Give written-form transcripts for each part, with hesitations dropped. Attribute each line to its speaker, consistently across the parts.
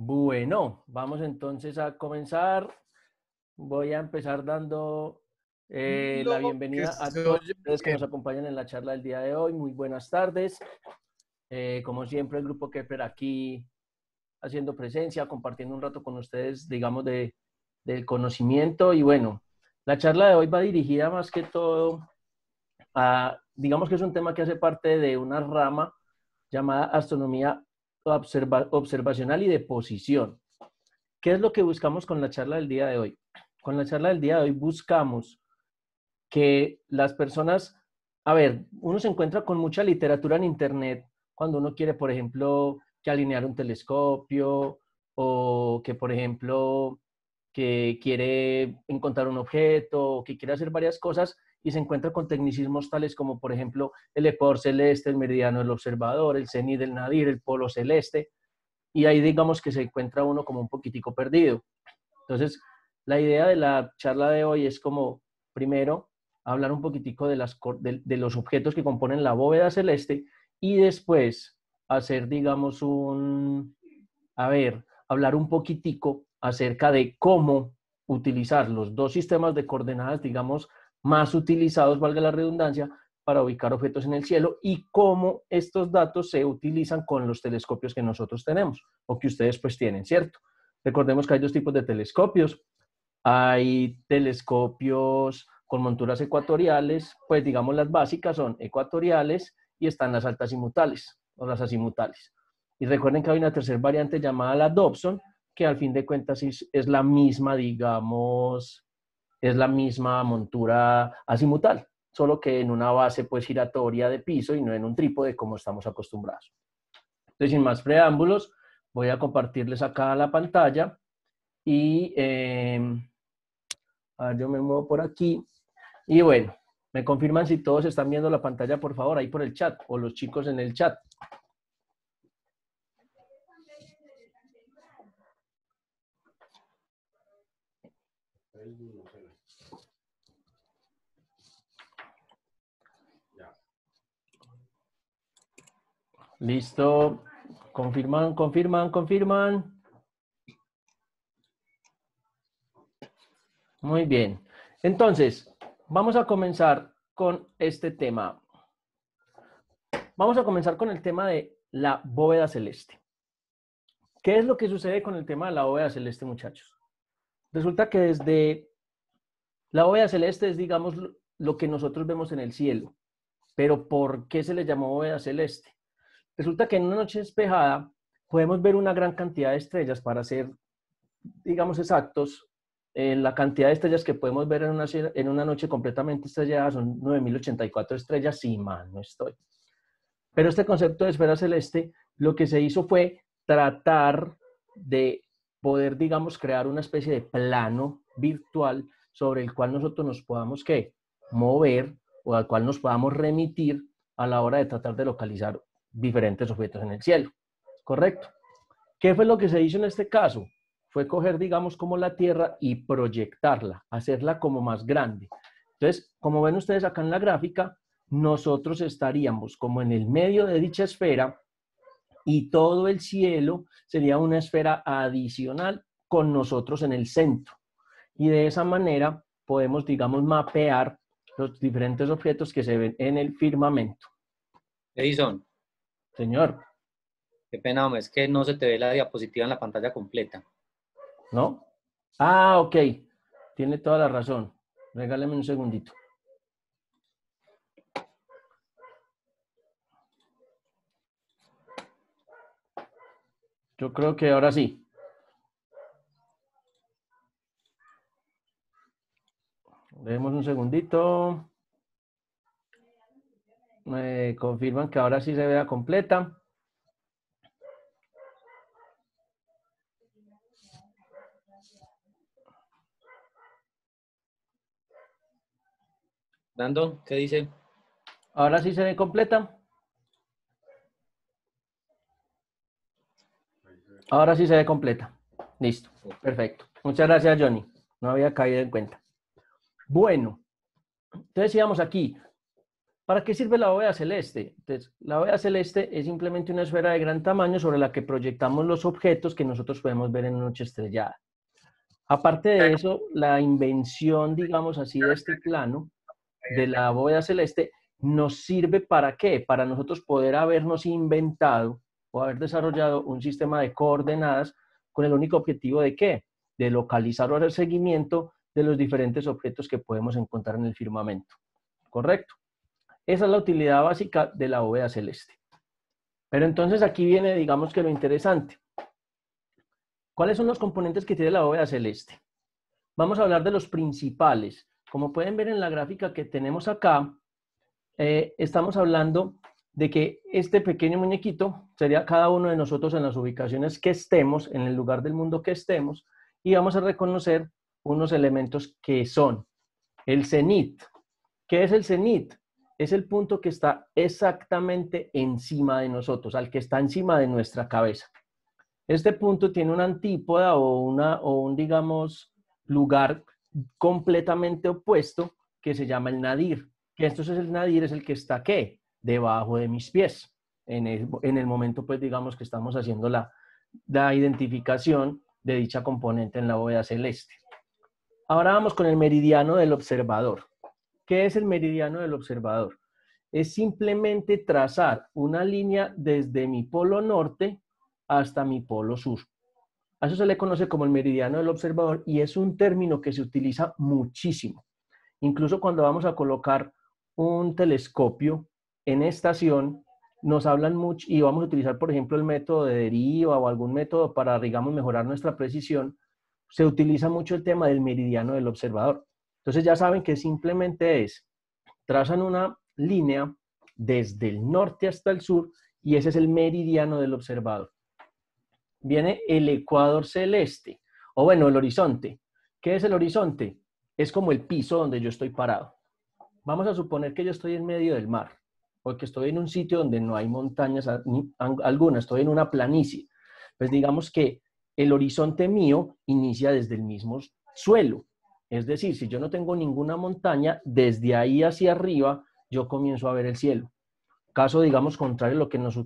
Speaker 1: Bueno, vamos entonces a comenzar. Voy a empezar dando la
Speaker 2: Lo que
Speaker 1: bienvenida a
Speaker 2: se
Speaker 1: todos
Speaker 2: oye
Speaker 1: ustedes que nos
Speaker 2: bien.
Speaker 1: acompañan en la charla del día de hoy. Muy buenas tardes. Como siempre, el Grupo Kepler aquí haciendo presencia, compartiendo un rato con ustedes, digamos, del conocimiento. Y bueno, la charla de hoy va dirigida más que todo a, digamos que es un tema que hace parte de una rama llamada astronomía observacional y de posición. ¿Qué es lo que buscamos con la charla del día de hoy? Con la charla del día de hoy buscamos que las personas, a ver, uno se encuentra con mucha literatura en Internet cuando uno quiere, por ejemplo, que alinear un telescopio o que, por ejemplo, que quiere encontrar un objeto o que quiere hacer varias cosas y se encuentra con tecnicismos tales como, por ejemplo, el ecuador celeste, el meridiano del observador, el cenit del nadir, el polo celeste, y ahí digamos que se encuentra uno como un poquitico perdido. Entonces, la idea de la charla de hoy es como, primero, hablar un poquitico de los objetos que componen la bóveda celeste y después hacer, digamos, hablar un poquitico acerca de cómo utilizar los dos sistemas de coordenadas, digamos, más utilizados, valga la redundancia, para ubicar objetos en el cielo y cómo estos datos se utilizan con los telescopios que nosotros tenemos o que ustedes pues tienen, ¿cierto? Recordemos que hay dos tipos de telescopios. Hay telescopios con monturas ecuatoriales, pues digamos las básicas son ecuatoriales y están las altasimutales o las azimutales. Y recuerden que hay una tercera variante llamada la Dobson, que al fin de cuentas es la misma, digamos, es la misma montura azimutal, solo que en una base pues giratoria de piso y no en un trípode como estamos acostumbrados. Entonces, sin más preámbulos, voy a compartirles acá la pantalla y a ver, yo me muevo por aquí. Y bueno, me confirman si todos están viendo la pantalla, por favor, ahí por el chat, o los chicos en el chat. Listo. Confirman, confirman, confirman. Muy bien. Entonces, vamos a comenzar con este tema. Vamos a comenzar con el tema de la bóveda celeste. ¿Qué es lo que sucede con el tema de la bóveda celeste, muchachos? Resulta que desde la bóveda celeste es, digamos, lo que nosotros vemos en el cielo. Pero ¿por qué se le llamó bóveda celeste? Resulta que en una noche despejada podemos ver una gran cantidad de estrellas. Para ser, digamos, exactos, la cantidad de estrellas que podemos ver en una noche completamente estrellada son 9.084 estrellas, si mal no estoy. Pero este concepto de esfera celeste, lo que se hizo fue tratar de poder, digamos, crear una especie de plano virtual sobre el cual nosotros nos podamos, ¿qué? Mover o al cual nos podamos remitir a la hora de tratar de localizar diferentes objetos en el cielo. ¿Correcto? ¿Qué fue lo que se hizo en este caso? Fue coger, digamos, como la Tierra y proyectarla, hacerla como más grande. Entonces, como ven ustedes acá en la gráfica, nosotros estaríamos como en el medio de dicha esfera y todo el cielo sería una esfera adicional con nosotros en el centro. Y de esa manera podemos, digamos, mapear los diferentes objetos que se ven en el firmamento.
Speaker 3: Edison,
Speaker 1: Señor,
Speaker 3: qué pena, hombre, es que no se te ve la diapositiva en la pantalla completa.
Speaker 1: ¿no? Ah, ok. Tiene toda la razón. Regáleme un segundito. Yo creo que ahora sí. Demos un segundito. Me confirman que ahora sí se vea completa.
Speaker 3: Brandon, ¿qué dice?
Speaker 1: Ahora sí se ve completa. Ahora sí se ve completa. Listo. Perfecto. Muchas gracias, Johnny. No había caído en cuenta. Bueno, entonces íbamos aquí. ¿Para qué sirve la bóveda celeste? Entonces, la bóveda celeste es simplemente una esfera de gran tamaño sobre la que proyectamos los objetos que nosotros podemos ver en una noche estrellada. Aparte de eso, la invención, digamos así, de este plano, de la bóveda celeste, nos sirve ¿para qué? Para nosotros poder habernos inventado o haber desarrollado un sistema de coordenadas con el único objetivo de ¿qué? De localizar o hacer seguimiento de los diferentes objetos que podemos encontrar en el firmamento. ¿Correcto? Esa es la utilidad básica de la bóveda celeste. Pero entonces aquí viene, digamos que lo interesante. ¿Cuáles son los componentes que tiene la bóveda celeste? Vamos a hablar de los principales. Como pueden ver en la gráfica que tenemos acá, estamos hablando de que este pequeño muñequito sería cada uno de nosotros en las ubicaciones que estemos, en el lugar del mundo que estemos, y vamos a reconocer unos elementos que son el cenit. ¿Qué es el cenit? Es el punto que está exactamente encima de nosotros, al que está encima de nuestra cabeza. Este punto tiene una antípoda o un, digamos, lugar completamente opuesto que se llama el nadir. Que entonces el nadir es el que está, ¿qué? Debajo de mis pies. En el momento, pues, digamos, que estamos haciendo la identificación de dicha componente en la bóveda celeste. Ahora vamos con el meridiano del observador. ¿Qué es el meridiano del observador? Es simplemente trazar una línea desde mi polo norte hasta mi polo sur. A eso se le conoce como el meridiano del observador y es un término que se utiliza muchísimo. Incluso cuando vamos a colocar un telescopio en estación, nos hablan mucho y vamos a utilizar, por ejemplo, el método de deriva o algún método para, digamos, mejorar nuestra precisión. Se utiliza mucho el tema del meridiano del observador. Entonces ya saben que simplemente trazan una línea desde el norte hasta el sur y ese es el meridiano del observador. Viene el ecuador celeste, o bueno, el horizonte. ¿Qué es el horizonte? Es como el piso donde yo estoy parado. Vamos a suponer que yo estoy en medio del mar, o que estoy en un sitio donde no hay montañas alguna, estoy en una planicie. Pues digamos que el horizonte mío inicia desde el mismo suelo. Es decir, si yo no tengo ninguna montaña, desde ahí hacia arriba yo comienzo a ver el cielo. Caso, digamos, contrario a lo que nos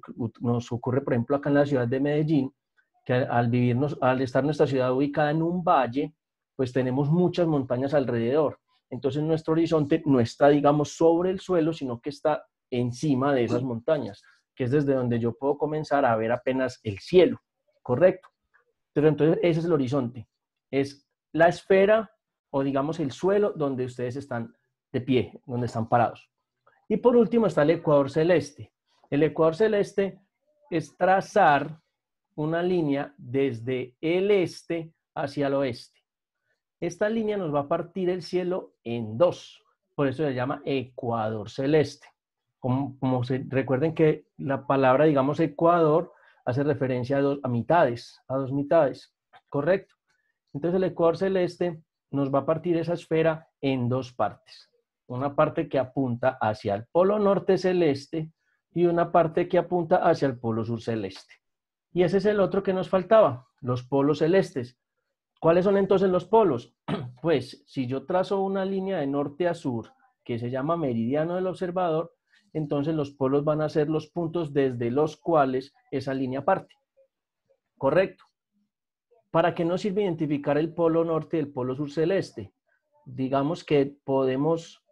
Speaker 1: ocurre, por ejemplo, acá en la ciudad de Medellín, que al estar nuestra ciudad ubicada en un valle, pues tenemos muchas montañas alrededor. Entonces nuestro horizonte no está, digamos, sobre el suelo, sino que está encima de esas montañas, que es desde donde yo puedo comenzar a ver apenas el cielo, ¿correcto? Pero entonces ese es el horizonte. Es la esfera o digamos el suelo donde ustedes están de pie, donde están parados. Y por último está el ecuador celeste. El ecuador celeste es trazar una línea desde el este hacia el oeste. Esta línea nos va a partir el cielo en dos. Por eso se llama ecuador celeste. Recuerden que la palabra, digamos, ecuador hace referencia a mitades, a dos mitades. ¿Correcto? Entonces el ecuador celeste nos va a partir esa esfera en dos partes. Una parte que apunta hacia el polo norte celeste y una parte que apunta hacia el polo sur celeste. Y ese es el otro que nos faltaba, los polos celestes. ¿Cuáles son entonces los polos? Pues si yo trazo una línea de norte a sur que se llama meridiano del observador, entonces los polos van a ser los puntos desde los cuales esa línea parte. ¿Correcto? ¿Para qué nos sirve identificar el polo norte y el polo sur celeste? Digamos que podemos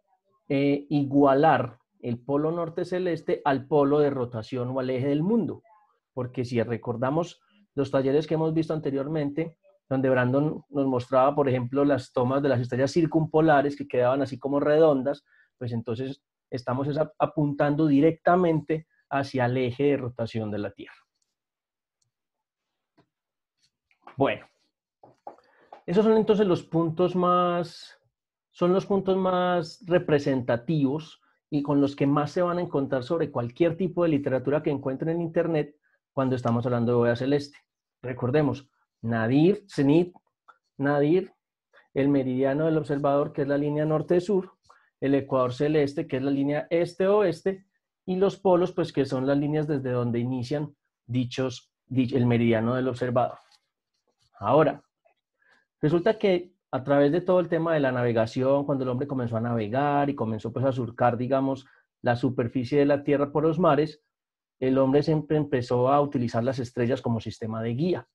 Speaker 1: igualar el polo norte celeste al polo de rotación o al eje del mundo. Porque si recordamos los talleres que hemos visto anteriormente, donde Brandon nos mostraba, por ejemplo, las tomas de las estrellas circumpolares que quedaban así como redondas, pues entonces estamos apuntando directamente hacia el eje de rotación de la Tierra. Bueno, esos son entonces los puntos más representativos y con los que más se van a encontrar sobre cualquier tipo de literatura que encuentren en Internet cuando estamos hablando de bóveda celeste. Recordemos, nadir, cenit, nadir, el meridiano del observador, que es la línea norte-sur, el ecuador celeste, que es la línea este-oeste, y los polos, pues que son las líneas desde donde inician el meridiano del observador. Ahora, resulta que a través de todo el tema de la navegación, cuando el hombre comenzó a navegar y comenzó pues a surcar, digamos, la superficie de la Tierra por los mares, el hombre siempre empezó a utilizar las estrellas como sistema de guía.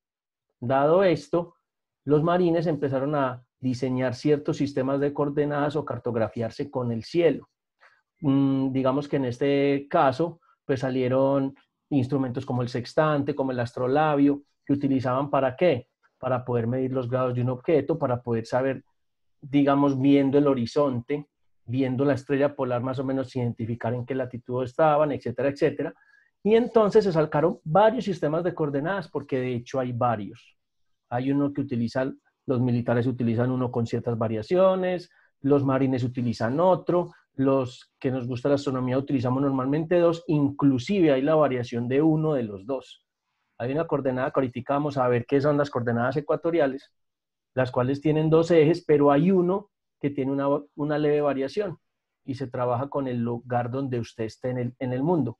Speaker 1: Dado esto, los marines empezaron a diseñar ciertos sistemas de coordenadas o cartografiarse con el cielo. Digamos que en este caso, pues salieron instrumentos como el sextante, como el astrolabio, que utilizaban ¿para qué? Para poder medir los grados de un objeto, para poder saber, digamos, viendo el horizonte, viendo la estrella polar, más o menos identificar en qué latitud estaban, etcétera, etcétera. Y entonces se sacaron varios sistemas de coordenadas, porque de hecho hay varios. Hay uno que utilizan, los militares utilizan uno con ciertas variaciones, los marines utilizan otro, los que nos gusta la astronomía utilizamos normalmente dos, inclusive hay la variación de uno de los dos. Hay una coordenada que ahorita vamos a ver qué son las coordenadas ecuatoriales, las cuales tienen dos ejes, pero hay uno que tiene una leve variación y se trabaja con el lugar donde usted esté en el mundo.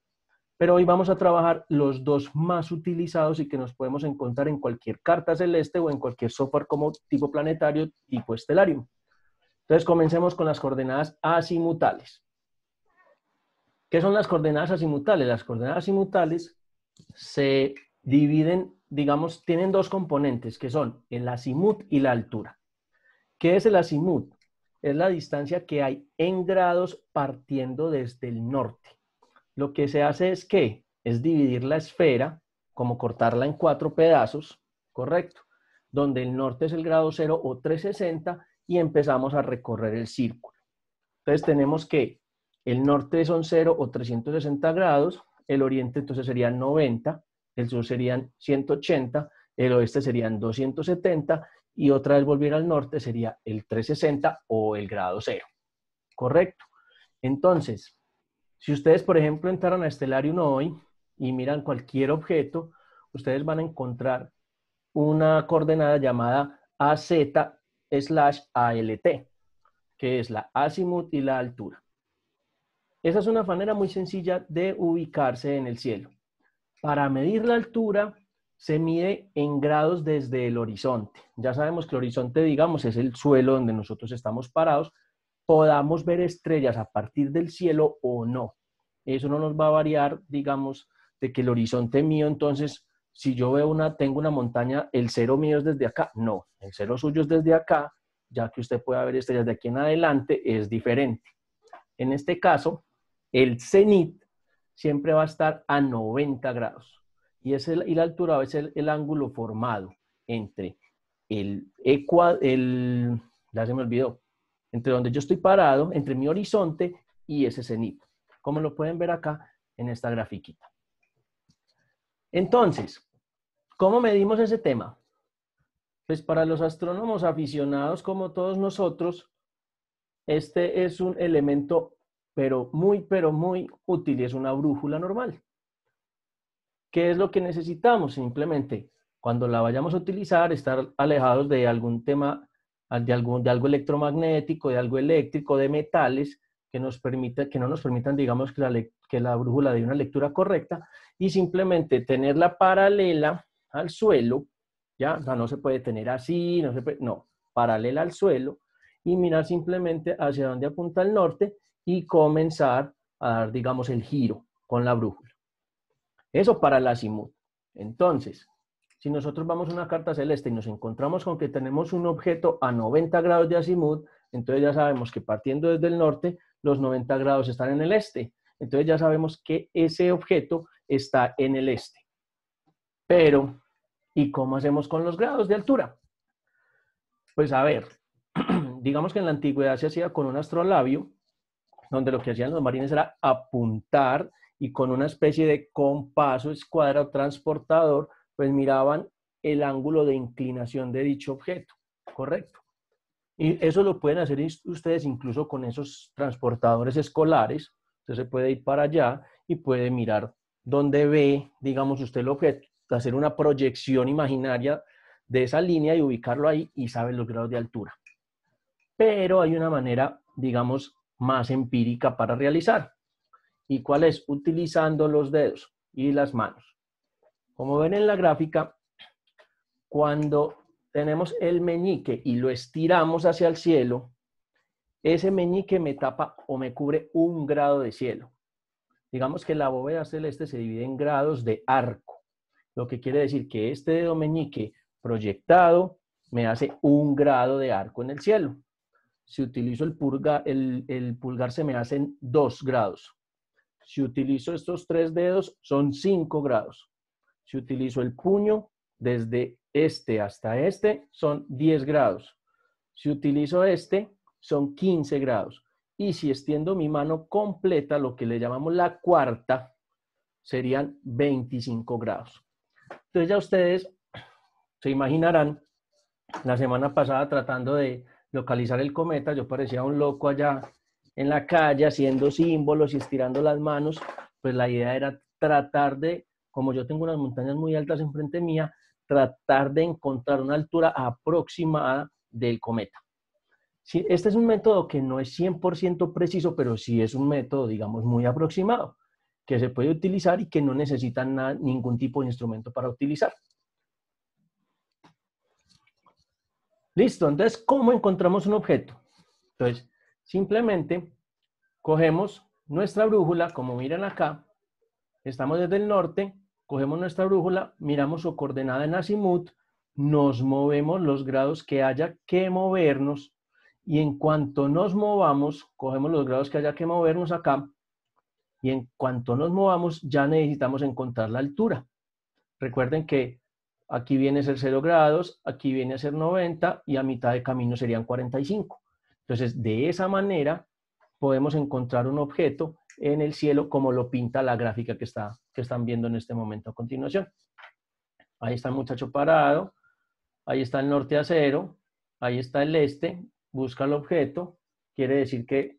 Speaker 1: Pero hoy vamos a trabajar los dos más utilizados y que nos podemos encontrar en cualquier carta celeste o en cualquier software como tipo planetario, tipo Stellarium. Entonces comencemos con las coordenadas azimutales. ¿Qué son las coordenadas azimutales? Las coordenadas azimutales se dividen, digamos, tienen dos componentes que son el azimut y la altura. ¿Qué es el azimut? Es la distancia que hay en grados partiendo desde el norte. Lo que se hace es ¿qué? Es dividir la esfera, como cortarla en 4 pedazos, ¿correcto? Donde el norte es el grado 0 o 360 y empezamos a recorrer el círculo. Entonces tenemos que el norte son 0 o 360 grados, el oriente entonces serían 90, el sur serían 180, el oeste serían 270 y otra vez volver al norte sería el 360 o el grado 0, ¿correcto? Entonces, si ustedes, por ejemplo, entraron a Stellarium hoy y miran cualquier objeto, ustedes van a encontrar una coordenada llamada AZ/ALT, que es la azimut y la altura. Esa es una manera muy sencilla de ubicarse en el cielo. Para medir la altura, se mide en grados desde el horizonte. Ya sabemos que el horizonte, digamos, es el suelo donde nosotros estamos parados. Podamos ver estrellas a partir del cielo o no. Eso no nos va a variar, digamos, de que el horizonte mío, entonces, si yo veo tengo una montaña, el cero mío es desde acá. No, el cero suyo es desde acá, ya que usted pueda ver estrellas de aquí en adelante, es diferente. En este caso, el cenit siempre va a estar a 90 grados. Y la altura es el ángulo formado entre ya se me olvidó, entre donde yo estoy parado, entre mi horizonte y ese cenit, como lo pueden ver acá en esta grafiquita. Entonces, ¿cómo medimos ese tema? Pues para los astrónomos aficionados como todos nosotros, este es un elemento pero muy útil y es una brújula normal. ¿Qué es lo que necesitamos? Simplemente, cuando la vayamos a utilizar, estar alejados de algún tema, de algo electromagnético, de algo eléctrico, de metales, que no nos permitan, digamos, que la brújula dé una lectura correcta, y simplemente tenerla paralela al suelo, ¿ya? O sea, no se puede tener así, no, paralela al suelo, y mirar simplemente hacia dónde apunta el norte, y comenzar a dar, digamos, el giro con la brújula. Eso para el azimut. Entonces, si nosotros vamos a una carta celeste y nos encontramos con que tenemos un objeto a 90 grados de azimut, entonces ya sabemos que partiendo desde el norte, los 90 grados están en el este. Entonces ya sabemos que ese objeto está en el este. Pero, ¿y cómo hacemos con los grados de altura? Pues a ver, digamos que en la antigüedad se hacía con un astrolabio, donde lo que hacían los marines era apuntar y con una especie de compás o escuadra o transportador, pues miraban el ángulo de inclinación de dicho objeto, ¿correcto? Y eso lo pueden hacer ustedes incluso con esos transportadores escolares. Usted se puede ir para allá y puede mirar dónde ve, digamos, usted el objeto, hacer una proyección imaginaria de esa línea y ubicarlo ahí y sabe los grados de altura. Pero hay una manera, digamos, más empírica para realizar. ¿Y cuál es? Utilizando los dedos y las manos. Como ven en la gráfica, cuando tenemos el meñique y lo estiramos hacia el cielo, ese meñique me tapa o me cubre 1 grado de cielo. Digamos que la bóveda celeste se divide en grados de arco, lo que quiere decir que este dedo meñique proyectado me hace 1 grado de arco en el cielo. Si utilizo el pulgar se me hacen 2 grados. Si utilizo estos 3 dedos son 5 grados. Si utilizo el puño desde este hasta este son 10 grados. Si utilizo este son 15 grados. Y si extiendo mi mano completa, lo que le llamamos la cuarta, serían 25 grados. Entonces ya ustedes se imaginarán, la semana pasada tratando de localizar el cometa, yo parecía un loco allá en la calle haciendo símbolos y estirando las manos, pues la idea era tratar de, como yo tengo unas montañas muy altas enfrente mía, tratar de encontrar una altura aproximada del cometa. Sí, este es un método que no es 100% preciso, pero sí es un método, digamos, muy aproximado, que se puede utilizar y que no necesita ningún tipo de instrumento para utilizar. Listo, entonces, ¿cómo encontramos un objeto? Entonces, simplemente cogemos nuestra brújula, como miran acá, estamos desde el norte, cogemos nuestra brújula, miramos su coordenada en azimut, nos movemos los grados que haya que movernos, y en cuanto nos movamos, cogemos los grados que haya que movernos acá, y en cuanto nos movamos, ya necesitamos encontrar la altura. Recuerden que aquí viene a ser 0 grados, aquí viene a ser 90, y a mitad de camino serían 45. Entonces, de esa manera, podemos encontrar un objeto en el cielo como lo pinta la gráfica que están viendo en este momento a continuación. Ahí está el muchacho parado, ahí está el norte a 0, ahí está el este, busca el objeto, quiere decir que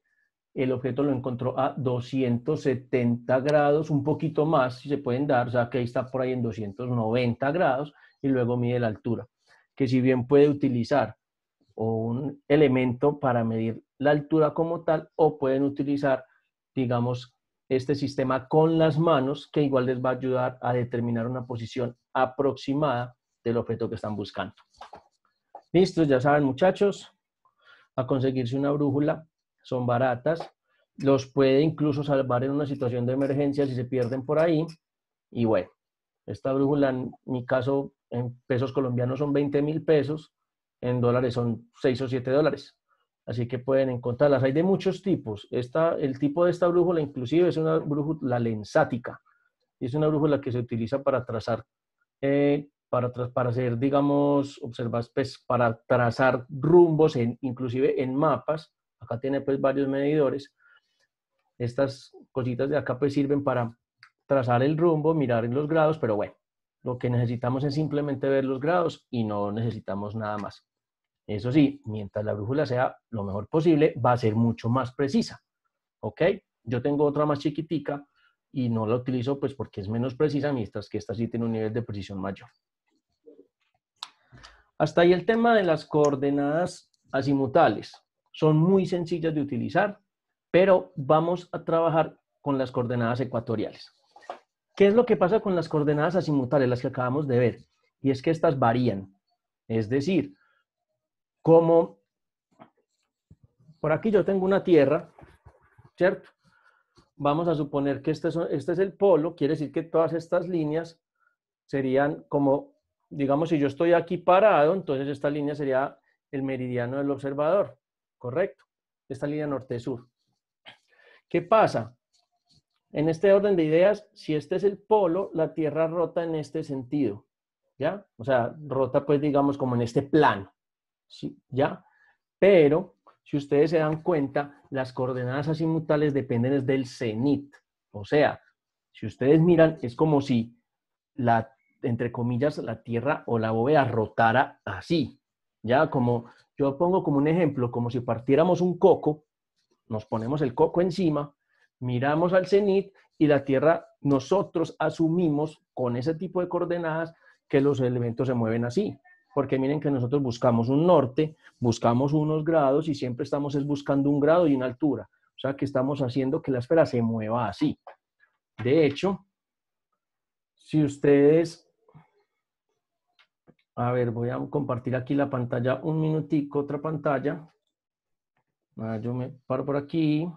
Speaker 1: el objeto lo encontró a 270 grados, un poquito más, si se pueden dar, o sea que ahí está por ahí en 290 grados, y luego mide la altura, que si bien puede utilizar un elemento para medir la altura como tal, o pueden utilizar, digamos, este sistema con las manos, que igual les va a ayudar a determinar una posición aproximada del objeto que están buscando. Listo, ya saben, muchachos, a conseguirse una brújula, son baratas, los puede incluso salvar en una situación de emergencia si se pierden por ahí, y bueno, esta brújula en mi caso en pesos colombianos son 20.000 pesos, en dólares son 6 o 7 dólares, así que pueden encontrarlas, hay de muchos tipos, el tipo de esta brújula inclusive es una brújula lensática, y es una brújula que se utiliza para trazar para hacer, digamos, pues, para trazar rumbos, inclusive en mapas. Acá tiene pues varios medidores. Estas cositas de acá pues sirven para trazar el rumbo, mirar en los grados, pero bueno, lo que necesitamos es simplemente ver los grados y no necesitamos nada más. Eso sí, mientras la brújula sea lo mejor posible, va a ser mucho más precisa, ¿ok? Yo tengo otra más chiquitica y no la utilizo pues porque es menos precisa, mientras que esta sí tiene un nivel de precisión mayor. Hasta ahí el tema de las coordenadas azimutales. Son muy sencillas de utilizar, pero vamos a trabajar con las coordenadas ecuatoriales. ¿Qué es lo que pasa con las coordenadas azimutales, las que acabamos de ver? Y es que estas varían. Es decir, como por aquí yo tengo una tierra, ¿cierto? Vamos a suponer que este es el polo, quiere decir que todas estas líneas serían como, digamos, si yo estoy aquí parado, entonces esta línea sería el meridiano del observador, ¿correcto? Esta línea norte-sur. ¿Qué pasa? En este orden de ideas, si este es el polo, la Tierra rota en este sentido, ¿ya? O sea, rota pues digamos como en este plano, ¿sí? ¿Ya? Pero, si ustedes se dan cuenta, las coordenadas azimutales dependen del cenit. O sea, si ustedes miran, es como si entre comillas, la Tierra o la bóveda rotara así. Ya, como yo pongo como un ejemplo, como si partiéramos un coco, nos ponemos el coco encima, miramos al cenit y la Tierra, nosotros asumimos con ese tipo de coordenadas que los elementos se mueven así. Porque miren que nosotros buscamos un norte, buscamos unos grados y siempre estamos buscando un grado y una altura. O sea que estamos haciendo que la esfera se mueva así. De hecho, si ustedes... A ver, voy a compartir aquí la pantalla un minutico, otra pantalla. Yo me paro por aquí.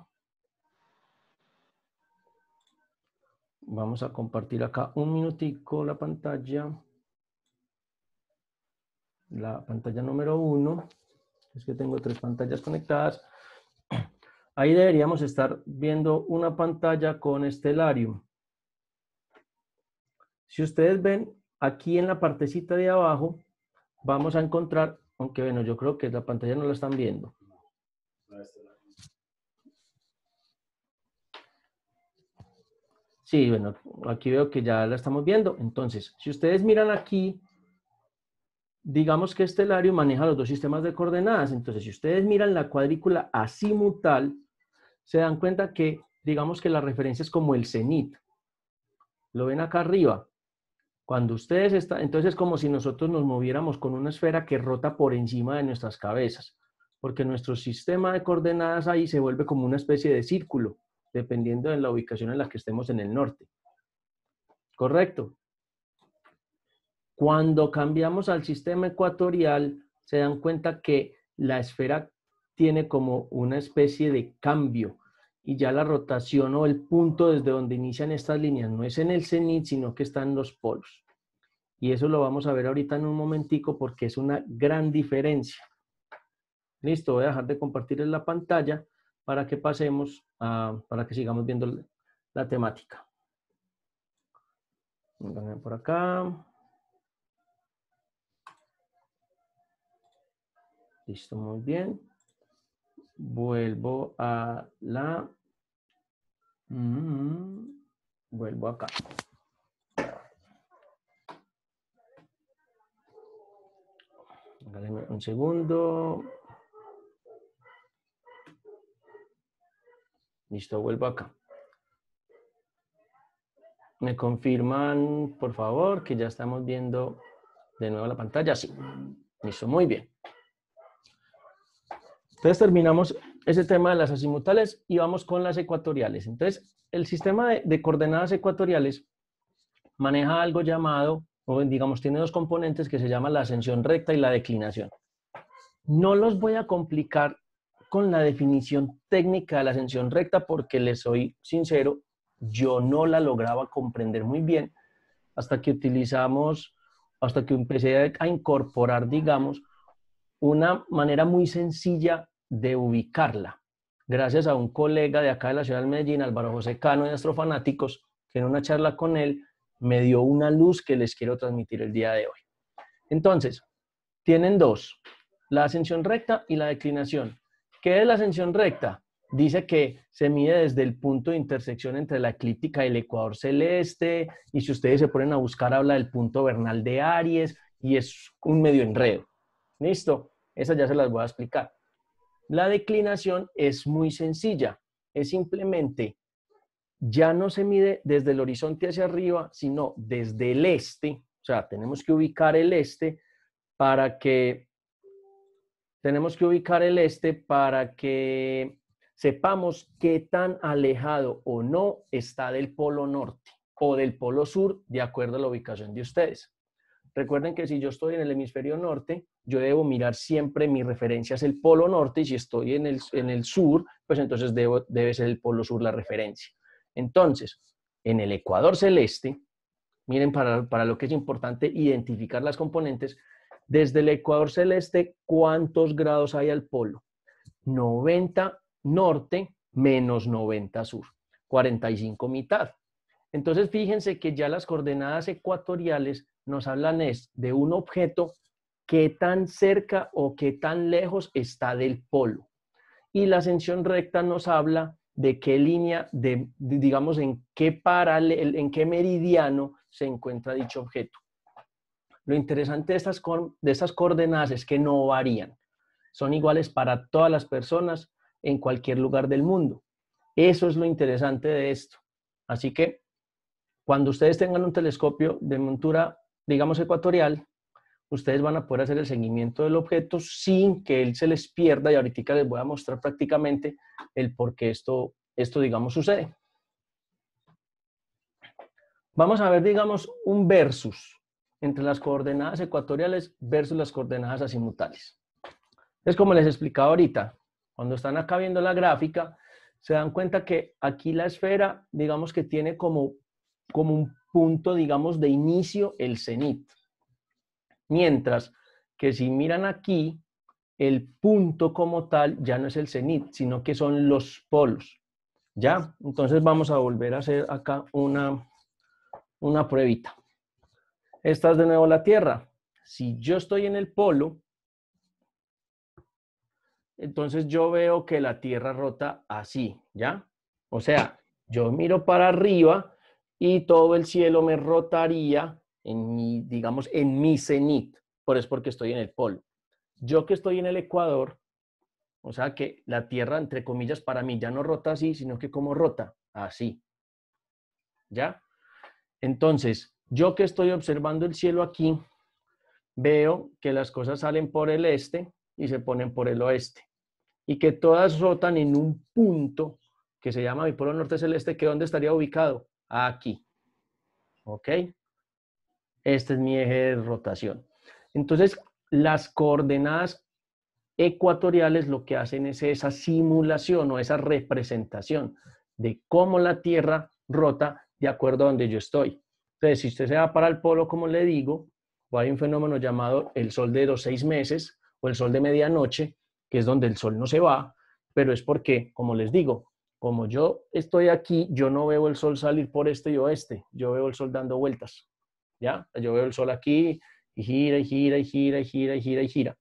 Speaker 1: Vamos a compartir acá un minutico la pantalla. La pantalla número 1. Es que tengo 3 pantallas conectadas. Ahí deberíamos estar viendo una pantalla con Stellarium. Si ustedes ven aquí en la partecita de abajo, vamos a encontrar, aunque bueno, yo creo que la pantalla no la están viendo. Sí, bueno, aquí veo que ya la estamos viendo. Entonces, si ustedes miran aquí, digamos que Stellarium maneja los 2 sistemas de coordenadas. Entonces, si ustedes miran la cuadrícula azimutal, se dan cuenta que, digamos que la referencia es como el cenit. Lo ven acá arriba. Cuando ustedes están, entonces es como si nosotros nos moviéramos con una esfera que rota por encima de nuestras cabezas, porque nuestro sistema de coordenadas ahí se vuelve como una especie de círculo, dependiendo de la ubicación en la que estemos en el norte. ¿Correcto? Cuando cambiamos al sistema ecuatorial, se dan cuenta que la esfera tiene como una especie de cambio, y ya la rotación o el punto desde donde inician estas líneas no es en el cenit, sino que está en los polos. Y eso lo vamos a ver ahorita en un momentico porque es una gran diferencia. Listo, voy a dejar de compartir en la pantalla para que pasemos para que sigamos viendo la temática. Por acá. Listo, muy bien. Vuelvo a la... vuelvo acá. Dale un segundo. Listo, vuelvo acá. ¿Me confirman, por favor, que ya estamos viendo de nuevo la pantalla? Sí. Listo, muy bien. Entonces terminamos ese tema de las azimutales y vamos con las ecuatoriales. Entonces, el sistema de coordenadas ecuatoriales maneja algo llamado, o digamos, tiene 2 componentes que se llaman la ascensión recta y la declinación. No los voy a complicar con la definición técnica de la ascensión recta porque les soy sincero, yo no la lograba comprender muy bien hasta que empecé a incorporar, digamos, una manera muy sencilla de ubicarla. Gracias a un colega de acá de la ciudad de Medellín, Álvaro José Cano de Astrofanáticos, que en una charla con él me dio una luz que les quiero transmitir el día de hoy. Entonces, tienen 2, la ascensión recta y la declinación. ¿Qué es la ascensión recta? Dice que se mide desde el punto de intersección entre la eclíptica y el ecuador celeste, y si ustedes se ponen a buscar, habla del punto vernal de Aries, y es un medio enredo. ¿Listo? Esas ya se las voy a explicar. La declinación es muy sencilla, es simplemente, ya no se mide desde el horizonte hacia arriba, sino desde el este, o sea, tenemos que ubicar el este para que sepamos qué tan alejado o no está del polo norte o del polo sur, de acuerdo a la ubicación de ustedes. Recuerden que si yo estoy en el hemisferio norte, yo debo mirar siempre, mi referencia es el polo norte, y si estoy en el sur, pues entonces debe ser el polo sur la referencia. Entonces, en el ecuador celeste, miren para lo que es importante identificar las componentes, desde el ecuador celeste, ¿cuántos grados hay al polo? 90 norte menos 90 sur, 45 mitad. Entonces, fíjense que ya las coordenadas ecuatoriales nos hablan de un objeto qué tan cerca o qué tan lejos está del polo. Y la ascensión recta nos habla de qué línea, digamos, en qué meridiano se encuentra dicho objeto. Lo interesante de estas coordenadas es que no varían. Son iguales para todas las personas en cualquier lugar del mundo. Eso es lo interesante de esto. Así que cuando ustedes tengan un telescopio de montura, digamos, ecuatorial, ustedes van a poder hacer el seguimiento del objeto sin que él se les pierda, y ahorita les voy a mostrar prácticamente el por qué esto digamos, sucede. Vamos a ver, digamos, un versus entre las coordenadas ecuatoriales versus las coordenadas azimutales. Es como les explicaba ahorita, cuando están acá viendo la gráfica, se dan cuenta que aquí la esfera, digamos que tiene como como un punto, digamos, de inicio el cenit. Mientras que si miran aquí, el punto como tal ya no es el cenit, sino que son los polos. ¿Ya? Entonces vamos a volver a hacer acá una pruebita. Esta es de nuevo la Tierra. Si yo estoy en el polo, entonces yo veo que la Tierra rota así, ¿ya? O sea, yo miro para arriba y todo el cielo me rotaría en mi, digamos, en mi cenit. Por eso es porque estoy en el polo. Yo que estoy en el ecuador, o sea que la Tierra, entre comillas, para mí ya no rota así, sino que como rota, así. ¿Ya? Entonces, yo que estoy observando el cielo aquí, veo que las cosas salen por el este y se ponen por el oeste. Y que todas rotan en un punto que se llama bipolo norte celeste, que ¿dónde estaría ubicado? Aquí. ¿Ok? Este es mi eje de rotación. Entonces, las coordenadas ecuatoriales lo que hacen es esa simulación o esa representación de cómo la Tierra rota de acuerdo a donde yo estoy. Entonces, si usted se va para el polo, como le digo, o hay un fenómeno llamado el sol de los 6 meses o el sol de medianoche, que es donde el sol no se va, pero es porque, como les digo, como yo estoy aquí, yo no veo el sol salir por este y oeste, yo veo el sol dando vueltas, ¿ya? Yo veo el sol aquí y gira y gira y gira y gira y gira y gira.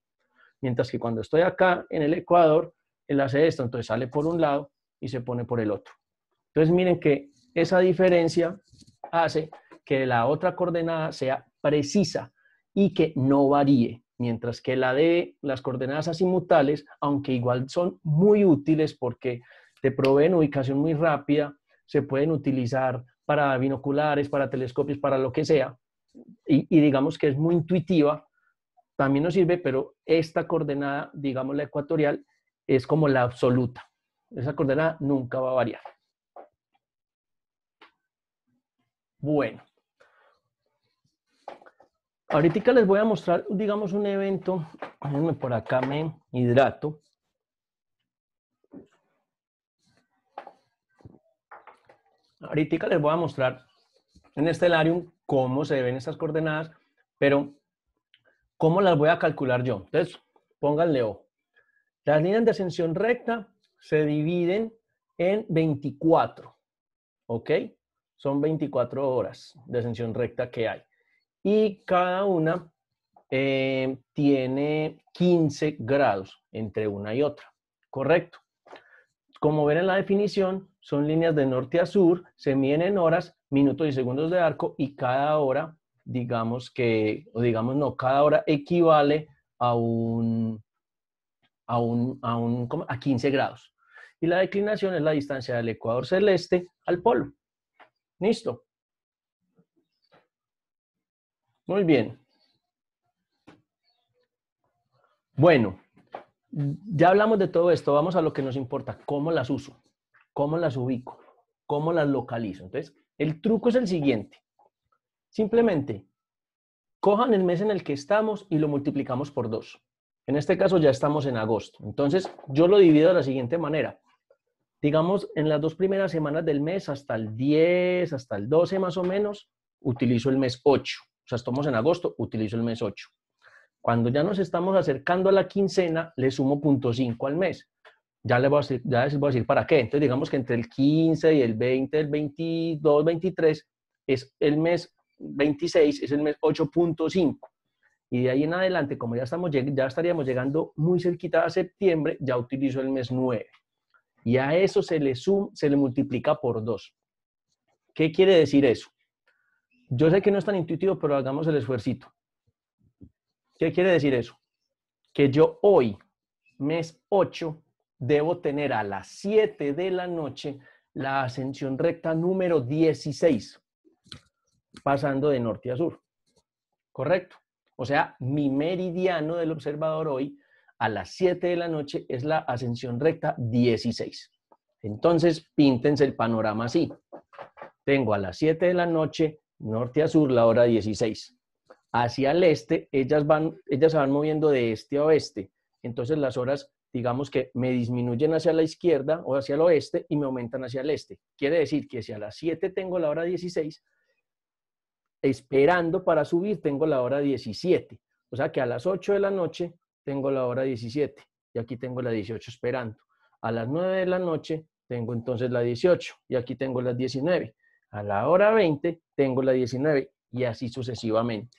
Speaker 1: Mientras que cuando estoy acá en el Ecuador, él hace esto, entonces sale por un lado y se pone por el otro. Entonces miren que esa diferencia hace que la otra coordenada sea precisa y que no varíe, mientras que la de las coordenadas azimutales, aunque igual son muy útiles porque te proveen ubicación muy rápida, se pueden utilizar para binoculares, para telescopios, para lo que sea, y digamos que es muy intuitiva, también nos sirve, pero esta coordenada, digamos la ecuatorial, es como la absoluta. Esa coordenada nunca va a variar. Bueno. Ahorita les voy a mostrar, digamos, un evento. Déjenme por acá, me hidrato. Ahorita les voy a mostrar en Stellarium cómo se ven estas coordenadas, pero ¿cómo las voy a calcular yo? Entonces, pónganle ojo. Las líneas de ascensión recta se dividen en 24, ¿ok? Son 24 horas de ascensión recta que hay. Y cada una tiene 15 grados entre una y otra, ¿correcto? Como ven en la definición, son líneas de norte a sur, se miden en horas, minutos y segundos de arco y cada hora, digamos que, o digamos no, cada hora equivale a a 15 grados. Y la declinación es la distancia del ecuador celeste al polo. ¿Listo? Muy bien. Bueno, ya hablamos de todo esto, vamos a lo que nos importa, cómo las uso, cómo las ubico, cómo las localizo. Entonces, el truco es el siguiente. Simplemente, cojan el mes en el que estamos y lo multiplicamos por 2. En este caso ya estamos en agosto. Entonces, yo lo divido de la siguiente manera. Digamos, en las 2 primeras semanas del mes, hasta el 10, hasta el 12 más o menos, utilizo el mes 8. O sea, estamos en agosto, utilizo el mes 8. Cuando ya nos estamos acercando a la quincena, le sumo 0.5 al mes. Ya les voy a decir para qué. Entonces, digamos que entre el 15 y el 20, el 22, 23, es el mes 26, es el mes 8.5. Y de ahí en adelante, como ya estaríamos llegando muy cerquita a septiembre, ya utilizo el mes 9. Y a eso se le multiplica por 2. ¿Qué quiere decir eso? Yo sé que no es tan intuitivo, pero hagamos el esfuercito. ¿Qué quiere decir eso? Que yo hoy, mes 8, debo tener a las 7 de la noche la ascensión recta número 16, pasando de norte a sur. ¿Correcto? O sea, mi meridiano del observador hoy a las 7 de la noche es la ascensión recta 16. Entonces, píntense el panorama así. Tengo a las 7 de la noche, norte a sur, la hora 16. Hacia el este, ellas se van moviendo de este a oeste. Entonces, las horas, digamos que me disminuyen hacia la izquierda o hacia el oeste y me aumentan hacia el este. Quiere decir que si a las 7 tengo la hora 16, esperando para subir tengo la hora 17. O sea que a las 8 de la noche tengo la hora 17 y aquí tengo la 18 esperando. A las 9 de la noche tengo entonces la 18 y aquí tengo las 19. A la hora 20 tengo la 19 y así sucesivamente.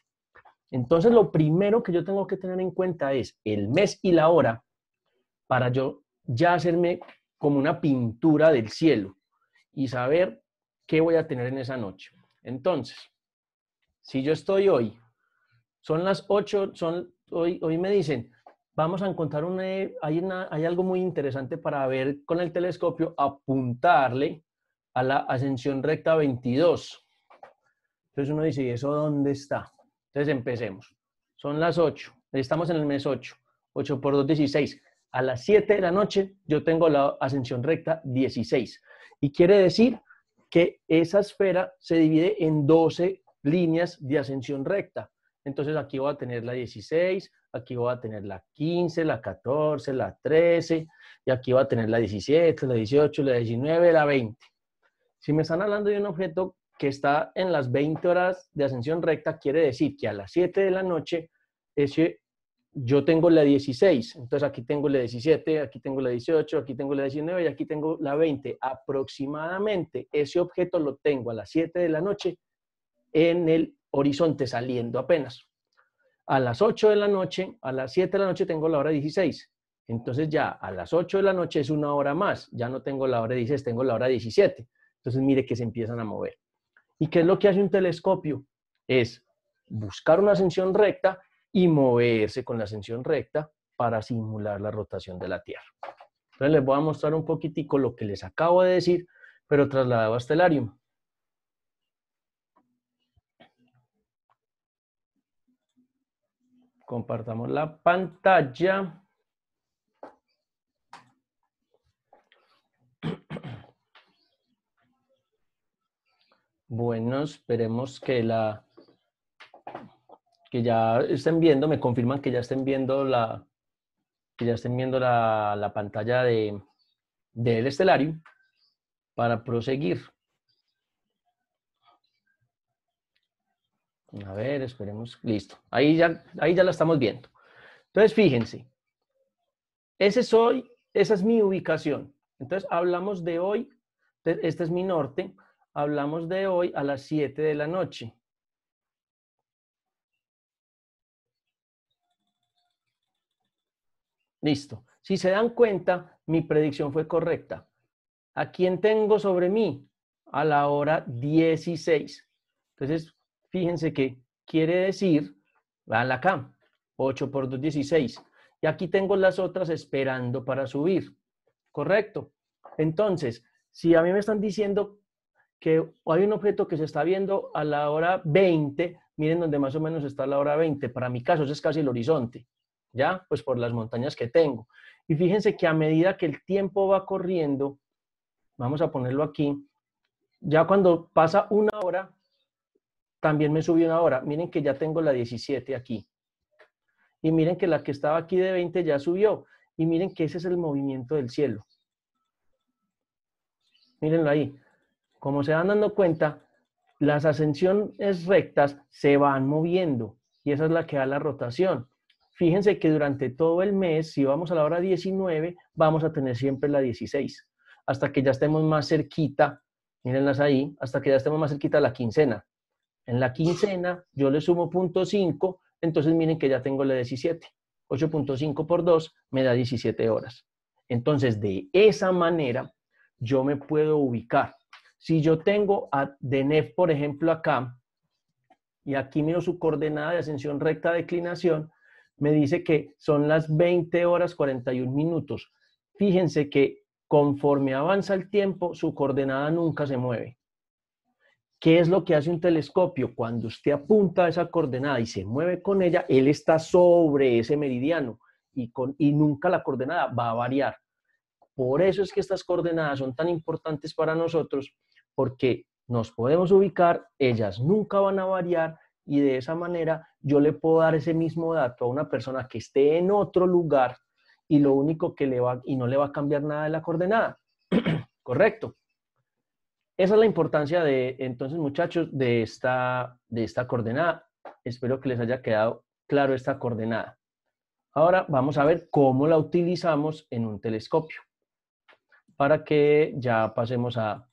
Speaker 1: Entonces lo primero que yo tengo que tener en cuenta es el mes y la hora para yo ya hacerme como una pintura del cielo y saber qué voy a tener en esa noche. Entonces, si yo estoy hoy, son las 8, hoy me dicen, vamos a encontrar hay algo muy interesante para ver con el telescopio, apuntarle a la ascensión recta 22. Entonces uno dice, ¿y eso dónde está? Entonces empecemos. Son las 8, estamos en el mes 8, 8 por 2, 16. A las 7 de la noche yo tengo la ascensión recta 16. Y quiere decir que esa esfera se divide en 12 líneas de ascensión recta. Entonces aquí voy a tener la 16, aquí voy a tener la 15, la 14, la 13, y aquí voy a tener la 17, la 18, la 19, la 20. Si me están hablando de un objeto que está en las 20 horas de ascensión recta, quiere decir que a las 7 de la noche yo tengo la 16, entonces aquí tengo la 17, aquí tengo la 18, aquí tengo la 19 y aquí tengo la 20. Aproximadamente ese objeto lo tengo a las 7 de la noche en el horizonte saliendo apenas. A las 8 de la noche, a las 7 de la noche tengo la hora 16. Entonces ya a las 8 de la noche es una hora más, ya no tengo la hora 16, tengo la hora 17. Entonces mire que se empiezan a mover. ¿Y qué es lo que hace un telescopio? Es buscar una ascensión recta y moverse con la ascensión recta para simular la rotación de la Tierra. Entonces les voy a mostrar un poquitico lo que les acabo de decir, pero trasladado a Stellarium. Compartamos la pantalla. Bueno, esperemos que ya estén viendo, me confirman que ya estén viendo la pantalla del Stellarium para proseguir. A ver, esperemos. Listo. Ahí ya la estamos viendo. Entonces, fíjense. Esa es mi ubicación. Entonces, hablamos de hoy. Este es mi norte. Hablamos de hoy a las 7 de la noche. Listo. Si se dan cuenta, mi predicción fue correcta. ¿A quién tengo sobre mí? A la hora 16. Entonces, fíjense que quiere decir, vean acá, 8 por 2, 16. Y aquí tengo las otras esperando para subir. ¿Correcto? Entonces, si a mí me están diciendo que hay un objeto que se está viendo a la hora 20, miren donde más o menos está la hora 20. Para mi caso, ese es casi el horizonte. ¿Ya? Pues por las montañas que tengo. Y fíjense que a medida que el tiempo va corriendo, vamos a ponerlo aquí, ya cuando pasa una hora, también me subió una hora. Miren que ya tengo la 17 aquí. Y miren que la que estaba aquí de 20 ya subió. Y miren que ese es el movimiento del cielo. Mírenlo ahí. Como se van dando cuenta, las ascensiones rectas se van moviendo. Y esa es la que da la rotación. Fíjense que durante todo el mes, si vamos a la hora 19, vamos a tener siempre la 16. Hasta que ya estemos más cerquita, mírenlas ahí, hasta que ya estemos más cerquita de la quincena. En la quincena yo le sumo 0.5, entonces miren que ya tengo la 17. 8.5 por 2 me da 17 horas. Entonces, de esa manera, yo me puedo ubicar. Si yo tengo a Deneb, por ejemplo, acá, y aquí miro su coordenada de ascensión recta declinación, me dice que son las 20 horas 41 minutos. Fíjense que conforme avanza el tiempo, su coordenada nunca se mueve. ¿Qué es lo que hace un telescopio? Cuando usted apunta a esa coordenada y se mueve con ella, él está sobre ese meridiano y nunca la coordenada va a variar. Por eso es que estas coordenadas son tan importantes para nosotros, porque nos podemos ubicar, ellas nunca van a variar y de esa manera yo le puedo dar ese mismo dato a una persona que esté en otro lugar y lo único que no le va a cambiar nada de la coordenada. ¿Correcto? esa es la importancia de, entonces, muchachos, de esta coordenada. Espero que les haya quedado claro esta coordenada. Ahora vamos a ver cómo la utilizamos en un telescopio. Para que ya pasemos a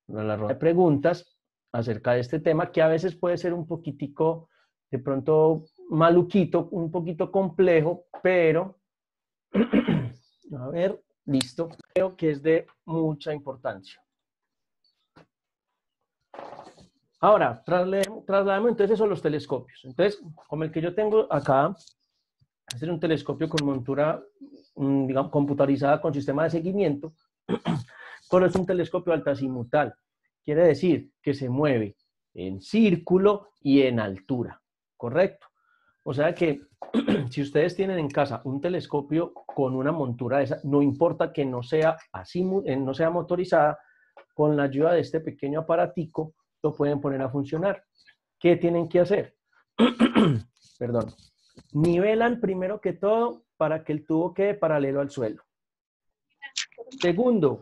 Speaker 1: la ronda de preguntas acerca de este tema, que a veces puede ser un poquitico, de pronto, maluquito, un poquito complejo, pero, a ver, listo. Creo que es de mucha importancia. Ahora, traslademos entonces eso a los telescopios. Entonces, como el que yo tengo acá, este es un telescopio con montura, digamos, computarizada con sistema de seguimiento, pero es un telescopio altazimutal. Quiere decir que se mueve en círculo y en altura, ¿correcto? O sea que si ustedes tienen en casa un telescopio con una montura de esa, no importa que no sea así, no sea motorizada, con la ayuda de este pequeño aparatico lo pueden poner a funcionar. ¿Qué tienen que hacer? Perdón. Nivelan primero que todo para que el tubo quede paralelo al suelo. Segundo,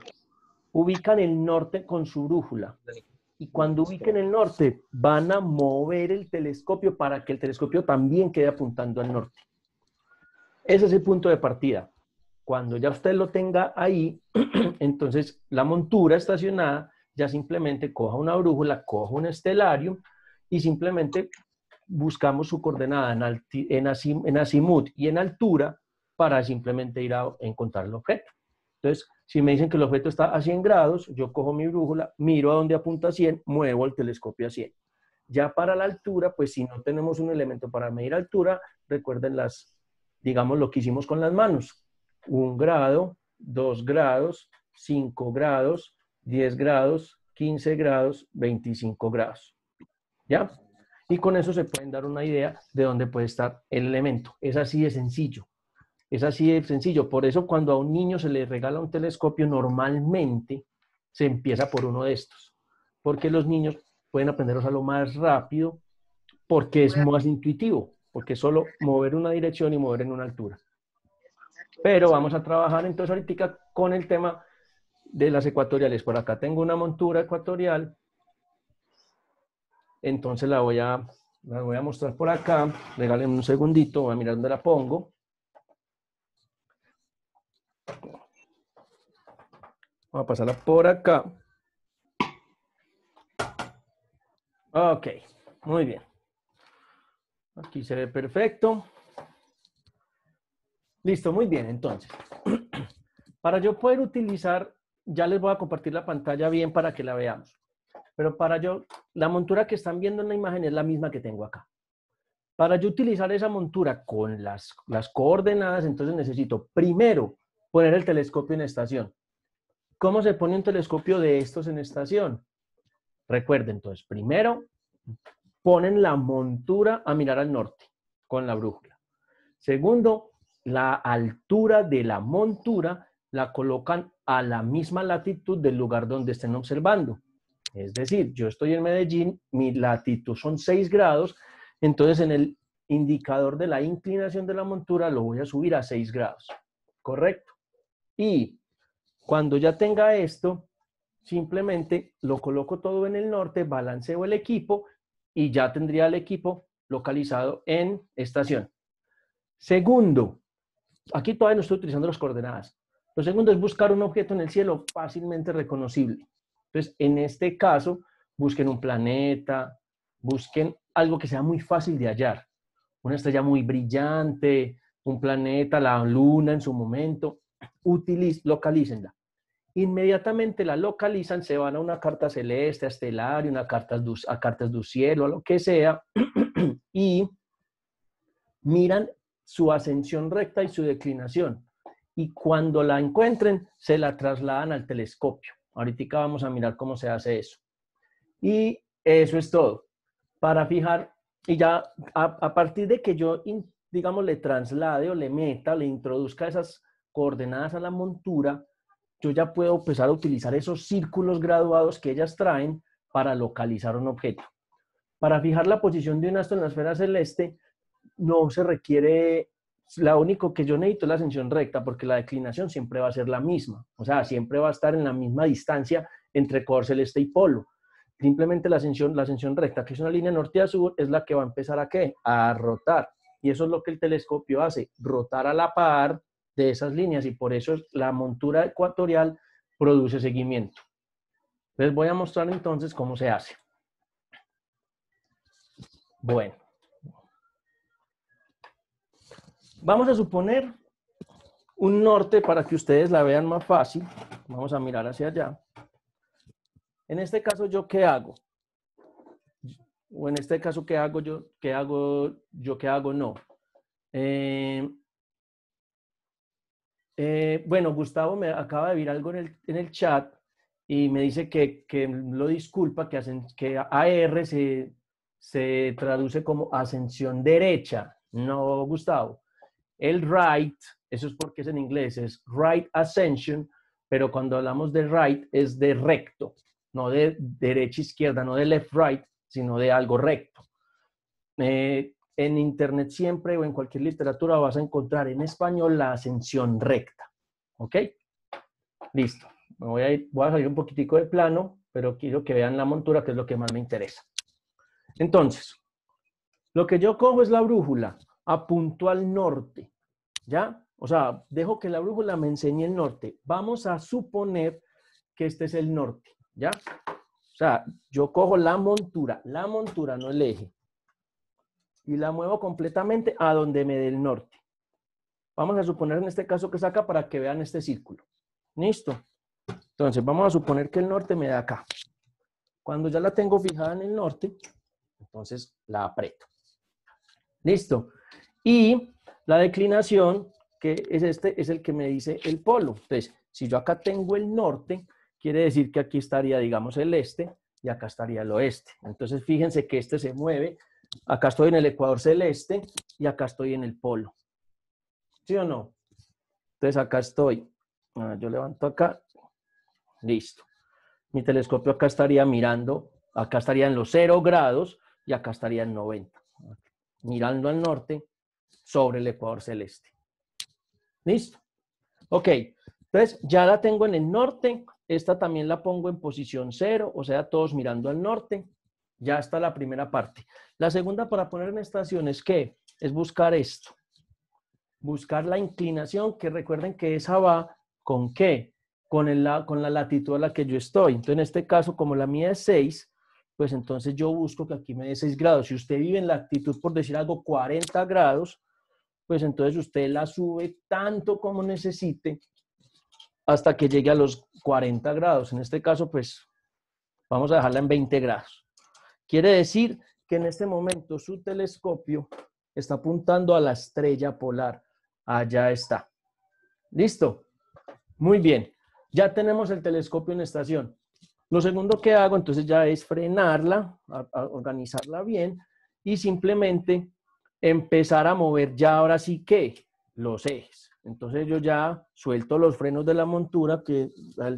Speaker 1: ubican el norte con su brújula. Y cuando ubiquen el norte, van a mover el telescopio para que el telescopio también quede apuntando al norte. Ese es el punto de partida. Cuando ya usted lo tenga ahí, entonces la montura estacionada ya simplemente coja una brújula, coja un estelario y simplemente buscamos su coordenada en azimut y en altura para simplemente ir a encontrar el objeto. Entonces, si me dicen que el objeto está a 100 grados, yo cojo mi brújula, miro a dónde apunta a 100, muevo el telescopio a 100. Ya para la altura, pues si no tenemos un elemento para medir altura, recuerden digamos lo que hicimos con las manos. 1 grado, 2 grados, 5 grados, 10 grados, 15 grados, 25 grados. ¿Ya? Y con eso se pueden dar una idea de dónde puede estar el elemento. Es así de sencillo. Es así de sencillo. Por eso cuando a un niño se le regala un telescopio, normalmente se empieza por uno de estos. Porque los niños pueden aprender a usarlo más rápido, porque es más intuitivo, porque es solo mover una dirección y mover en una altura. Pero vamos a trabajar entonces ahorita con el tema de las ecuatoriales. Por acá tengo una montura ecuatorial. Entonces la voy a mostrar por acá. Regálenme un segundito, voy a mirar dónde la pongo. Voy a pasarla por acá. Ok, muy bien. Aquí se ve perfecto. Listo, muy bien. Entonces, para yo poder utilizar, ya les voy a compartir la pantalla bien para que la veamos. Pero la montura que están viendo en la imagen es la misma que tengo acá. Para yo utilizar esa montura con las coordenadas, entonces necesito primero poner el telescopio en estación. ¿Cómo se pone un telescopio de estos en estación? Recuerden, entonces, primero ponen la montura a mirar al norte con la brújula. Segundo, la altura de la montura la colocan a la misma latitud del lugar donde estén observando. Es decir, yo estoy en Medellín, mi latitud son 6 grados, entonces en el indicador de la inclinación de la montura lo voy a subir a 6 grados. ¿Correcto? Y cuando ya tenga esto, simplemente lo coloco todo en el norte, balanceo el equipo y ya tendría el equipo localizado en estación. Segundo, aquí todavía no estoy utilizando las coordenadas. Lo segundo es buscar un objeto en el cielo fácilmente reconocible. Entonces, en este caso, busquen un planeta, busquen algo que sea muy fácil de hallar. Una estrella muy brillante, un planeta, la luna en su momento. Localícenla. Inmediatamente la localizan, se van a una carta celeste, a estelario, a cartas del cielo, a lo que sea, y miran su ascensión recta y su declinación. Y cuando la encuentren, se la trasladan al telescopio. Ahorita vamos a mirar cómo se hace eso. Y eso es todo. Para fijar, y ya a partir de que yo, digamos, le traslade o le meta, le introduzca esas coordenadas a la montura, yo ya puedo empezar a utilizar esos círculos graduados que ellas traen para localizar un objeto. Para fijar la posición de un astro en la esfera celeste, no se requiere, lo único que yo necesito es la ascensión recta, porque la declinación siempre va a ser la misma, o sea, siempre va a estar en la misma distancia entre ecuador celeste y polo. Simplemente la ascensión recta, que es una línea norte a sur, es la que va a empezar ¿a qué? A rotar. Y eso es lo que el telescopio hace, rotar a la par de esas líneas, y por eso la montura ecuatorial produce seguimiento. Les voy a mostrar entonces cómo se hace. Bueno. Vamos a suponer un norte para que ustedes la vean más fácil. Vamos a mirar hacia allá. En este caso, ¿yo qué hago? O en este caso, ¿qué hago yo? ¿Qué hago yo? ¿Qué hago no? Bueno, Gustavo me acaba de ver algo en el chat y me dice que lo disculpa, que AR se traduce como ascensión derecha. No, Gustavo. El right, eso es porque es en inglés, es right ascension, pero cuando hablamos de right es de recto, no de derecha izquierda, no de left right, sino de algo recto. En internet siempre o en cualquier literatura vas a encontrar en español la ascensión recta. ¿Ok? Listo. Voy a salir un poquitico de plano, pero quiero que vean la montura, que es lo que más me interesa. Entonces, lo que yo cojo es la brújula, apunto al norte. ¿Ya? O sea, dejo que la brújula me enseñe el norte. Vamos a suponer que este es el norte, ¿ya? O sea, yo cojo la montura, no el eje, y la muevo completamente a donde me dé el norte. Vamos a suponer en este caso que es acá para que vean este círculo. ¿Listo? Entonces, vamos a suponer que el norte me da acá. Cuando ya la tengo fijada en el norte, entonces la aprieto. ¿Listo? Y la declinación, que es este, es el que me dice el polo. Entonces, si yo acá tengo el norte, quiere decir que aquí estaría, digamos, el este y acá estaría el oeste. Entonces, fíjense que este se mueve. Acá estoy en el ecuador celeste y acá estoy en el polo. ¿Sí o no? Entonces, acá estoy. Yo levanto acá. Listo. Mi telescopio acá estaría mirando, acá estaría en los 0 grados y acá estaría en 90. Mirando al norte sobre el ecuador celeste. ¿Listo? Ok, entonces ya la tengo en el norte, esta también la pongo en posición 0, o sea, todos mirando al norte. Ya está la primera parte. La segunda para poner en estación es ¿qué? Es buscar esto. Buscar la inclinación, que recuerden que esa va ¿con qué? Con la latitud a la que yo estoy. Entonces, en este caso, como la mía es 6, pues entonces yo busco que aquí me dé 6 grados. Si usted vive en latitud, por decir algo, 40 grados, pues entonces usted la sube tanto como necesite hasta que llegue a los 40 grados. En este caso, pues vamos a dejarla en 20 grados. Quiere decir que en este momento su telescopio está apuntando a la estrella polar. Allá está. ¿Listo? Muy bien. Ya tenemos el telescopio en estación. Lo segundo que hago entonces ya es frenarla, a organizarla bien y simplemente empezar a mover ya ahora sí que los ejes. Entonces yo ya suelto los frenos de la montura, que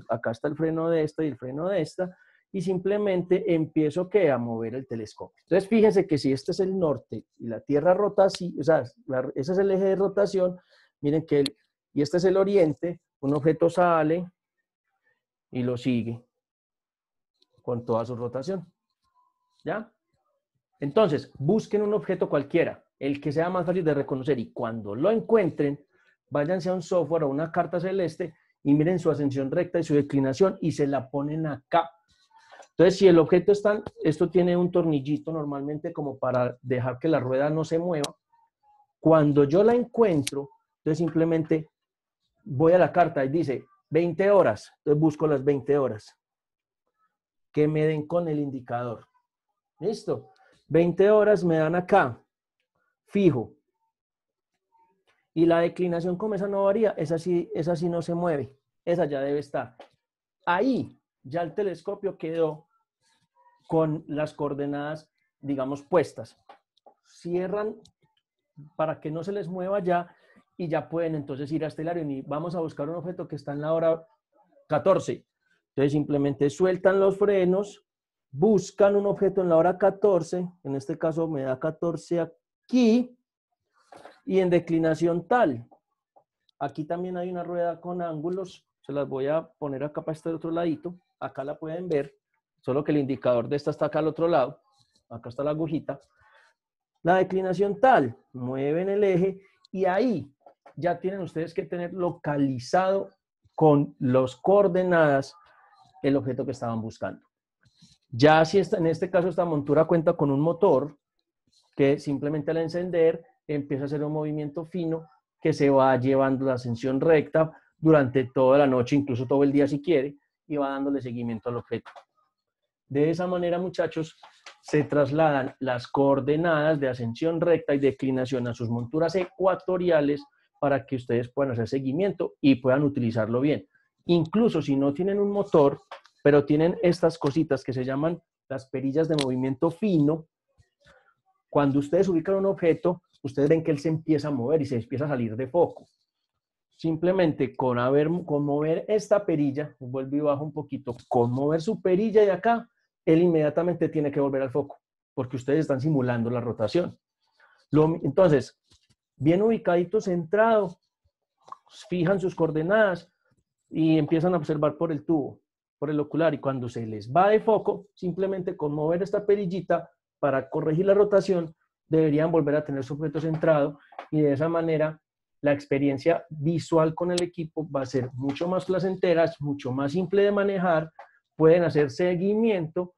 Speaker 1: acá está el freno de esta y el freno de esta, y simplemente empiezo ¿qué? A mover el telescopio. Entonces fíjense que si este es el norte y la Tierra rota así, o sea, ese es el eje de rotación, miren que y este es el oriente, un objeto sale y lo sigue con toda su rotación. ¿Ya? Entonces, busquen un objeto cualquiera, el que sea más fácil de reconocer, y cuando lo encuentren, váyanse a un software o una carta celeste y miren su ascensión recta y su declinación y se la ponen acá. Entonces, si el objeto está, esto tiene un tornillito normalmente como para dejar que la rueda no se mueva. Cuando yo la encuentro, entonces simplemente voy a la carta y dice 20 horas, entonces busco las 20 horas que me den con el indicador. ¿Listo? 20 horas me dan acá, fijo. Y la declinación, como esa no varía, esa sí no se mueve. Esa ya debe estar. Ahí ya el telescopio quedó con las coordenadas, digamos, puestas. Cierran para que no se les mueva ya y ya pueden entonces ir a Stellarium y vamos a buscar un objeto que está en la hora 14. Entonces simplemente sueltan los frenos, buscan un objeto en la hora 14, en este caso me da 14 aquí, y en declinación tal. Aquí también hay una rueda con ángulos, se las voy a poner acá para este otro ladito. acá la pueden ver, solo que el indicador de esta está acá al otro lado, acá está la agujita. La declinación tal, mueven el eje y ahí ya tienen ustedes que tener localizado con las coordenadas el objeto que estaban buscando. Ya si en este caso esta montura cuenta con un motor que simplemente al encender empieza a hacer un movimiento fino que se va llevando la ascensión recta durante toda la noche, incluso todo el día si quiere, y va dándole seguimiento al objeto. De esa manera, muchachos, se trasladan las coordenadas de ascensión recta y declinación a sus monturas ecuatoriales para que ustedes puedan hacer seguimiento y puedan utilizarlo bien. Incluso si no tienen un motor, pero tienen estas cositas que se llaman las perillas de movimiento fino, cuando ustedes ubican un objeto, ustedes ven que él se empieza a mover y se empieza a salir de foco. Simplemente con mover esta perilla, vuelvo y bajo un poquito, con mover su perilla de acá, él inmediatamente tiene que volver al foco, porque ustedes están simulando la rotación. Entonces, bien ubicadito, centrado, fijan sus coordenadas y empiezan a observar por el tubo, por el ocular, y cuando se les va de foco, simplemente con mover esta perillita para corregir la rotación, deberían volver a tener su objeto centrado y de esa manera la experiencia visual con el equipo va a ser mucho más placentera, es mucho más simple de manejar, pueden hacer seguimiento.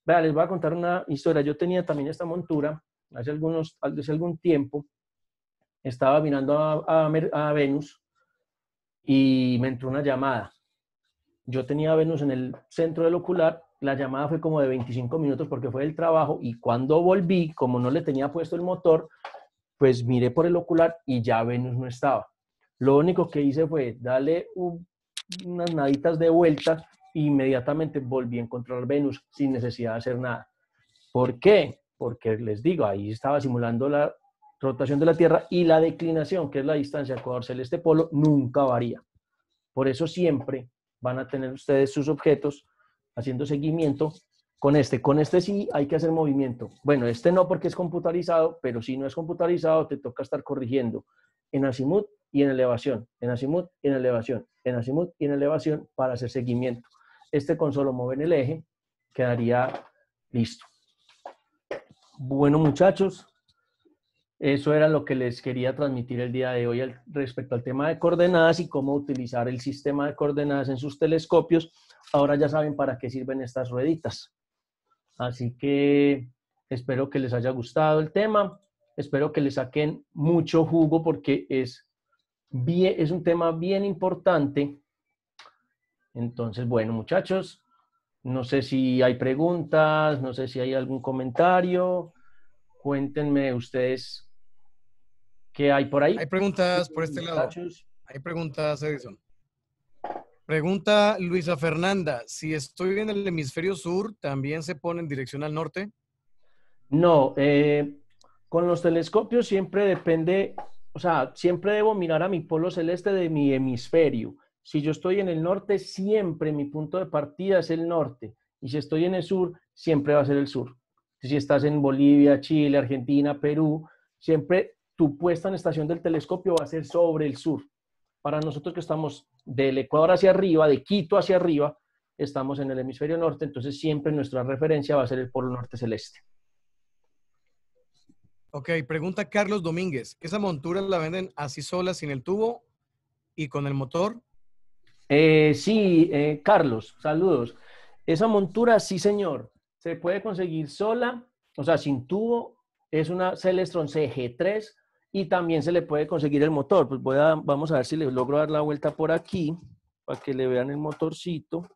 Speaker 1: Vea, les voy a contar una historia. Yo tenía también esta montura hace algún tiempo, estaba mirando a Venus y me entró una llamada. Yo tenía a Venus en el centro del ocular, la llamada fue como de 25 minutos porque fue del trabajo y cuando volví, como no le tenía puesto el motor, pues miré por el ocular y ya Venus no estaba. Lo único que hice fue darle unas naditas de vuelta e inmediatamente volví a encontrar Venus sin necesidad de hacer nada. ¿Por qué? Porque les digo, ahí estaba simulando la rotación de la Tierra y la declinación, que es la distancia Ecuador Celeste Polo, nunca varía. Por eso siempre van a tener ustedes sus objetos haciendo seguimiento con este. Con este sí hay que hacer movimiento. Bueno, este no porque es computarizado, pero si no es computarizado te toca estar corrigiendo en azimut y en elevación, en azimut y en elevación, en azimut y en elevación para hacer seguimiento. Este con solo mover el eje quedaría listo. Bueno, muchachos, eso era lo que les quería transmitir el día de hoy respecto al tema de coordenadas y cómo utilizar el sistema de coordenadas en sus telescopios. Ahora ya saben para qué sirven estas rueditas. Así que espero que les haya gustado el tema. Espero que le saquen mucho jugo porque es un tema bien importante. Entonces, bueno, muchachos, no sé si hay preguntas, no sé si hay algún comentario. Cuéntenme ustedes qué hay por ahí.
Speaker 2: Hay preguntas por este lado. Hay preguntas, Edison. Pregunta Luisa Fernanda, si estoy en el hemisferio sur, ¿también se pone en dirección al norte?
Speaker 1: No, con los telescopios siempre depende, o sea, siempre debo mirar a mi polo celeste de mi hemisferio. Si yo estoy en el norte, siempre mi punto de partida es el norte. Y si estoy en el sur, siempre va a ser el sur. Si estás en Bolivia, Chile, Argentina, Perú, siempre tu puesta en estación del telescopio va a ser sobre el sur. Para nosotros que estamos del Ecuador hacia arriba, de Quito hacia arriba, estamos en el hemisferio norte, entonces siempre nuestra referencia va a ser el polo norte celeste.
Speaker 2: Ok, pregunta Carlos Domínguez. ¿Esa montura la venden así sola, sin el tubo y con el motor?
Speaker 1: Sí, Carlos, saludos. Esa montura, sí, señor. Se puede conseguir sola, o sea, sin tubo. Es una Celestron CG3 y también se le puede conseguir el motor. Pues vamos a ver si le logro dar la vuelta por aquí para que le vean el motorcito.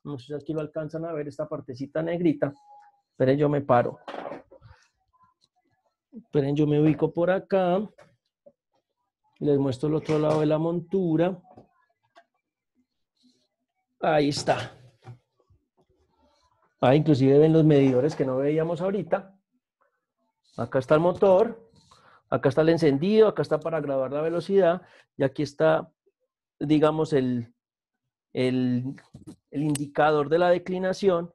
Speaker 1: No sé si aquí lo alcanzan a ver, esta partecita negrita. Esperen, yo me paro. Esperen, yo me ubico por acá. Les muestro el otro lado de la montura. Ahí está. Ah, inclusive ven los medidores que no veíamos ahorita. Acá está el motor, acá está el encendido, acá está para grabar la velocidad y aquí está, digamos, el indicador de la declinación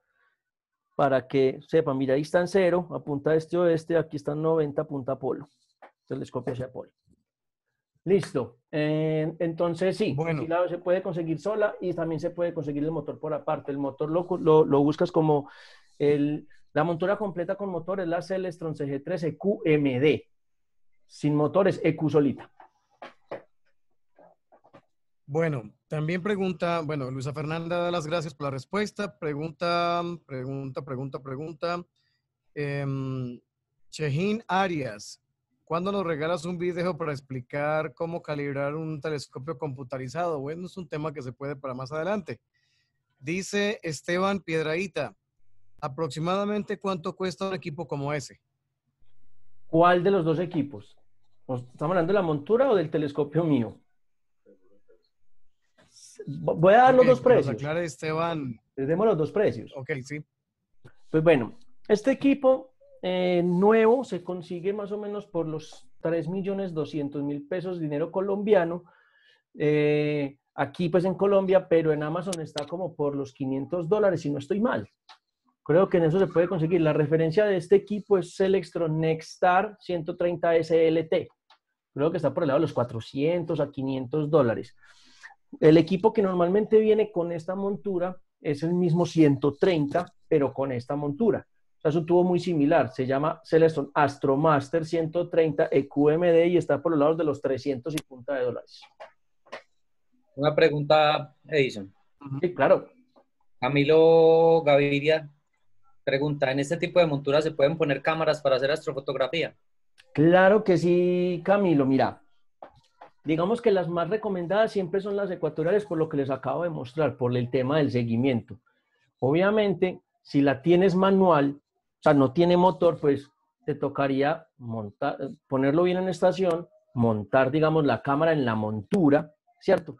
Speaker 1: para que sepan, mira, ahí está en 0, apunta este oeste, aquí está en 90, apunta a polo, telescopio hacia polo. Listo. Entonces sí,
Speaker 2: Bueno.
Speaker 1: sí se puede conseguir sola y también se puede conseguir el motor por aparte. El motor lo buscas como la montura completa con motor es la Celestron CG3 EQ-MD. Sin motores, EQ solita.
Speaker 2: Bueno, también pregunta, bueno, Luisa Fernanda da las gracias por la respuesta. Pregunta. Shehin Arias, ¿cuándo nos regalas un video para explicar cómo calibrar un telescopio computarizado? Bueno, es un tema que se puede para más adelante. Dice Esteban Piedraíta, ¿aproximadamente cuánto cuesta un equipo como ese?
Speaker 1: ¿Cuál de los dos equipos? ¿Estamos hablando de la montura o del telescopio mío? Voy a dar los dos
Speaker 2: Que nos
Speaker 1: precios.
Speaker 2: aclare Esteban.
Speaker 1: Les demos los dos precios.
Speaker 2: Ok, sí.
Speaker 1: Pues bueno, este equipo nuevo se consigue más o menos por los 3.200.000 pesos dinero colombiano. Aquí pues en Colombia, pero en Amazon está como por los $500 si no estoy mal. Creo que en eso se puede conseguir. La referencia de este equipo es Celestron Nexstar 130 SLT. Creo que está por el lado de los 400 a $500. El equipo que normalmente viene con esta montura es el mismo 130, pero con esta montura. O sea, es un tubo muy similar. Se llama Celestron Astromaster 130 EQMD y está por los lados de los 300 y punta de dólares.
Speaker 3: Una pregunta, Edison.
Speaker 1: Sí, claro.
Speaker 3: Camilo Gaviria pregunta, ¿en este tipo de monturas se pueden poner cámaras para hacer astrofotografía?
Speaker 1: Claro que sí, Camilo. Mira, digamos que las más recomendadas siempre son las ecuatoriales por lo que les acabo de mostrar, por el tema del seguimiento. Obviamente, si la tienes manual, o sea, no tiene motor, pues te tocaría montar, ponerlo bien en estación, montar, digamos, la cámara en la montura, ¿cierto?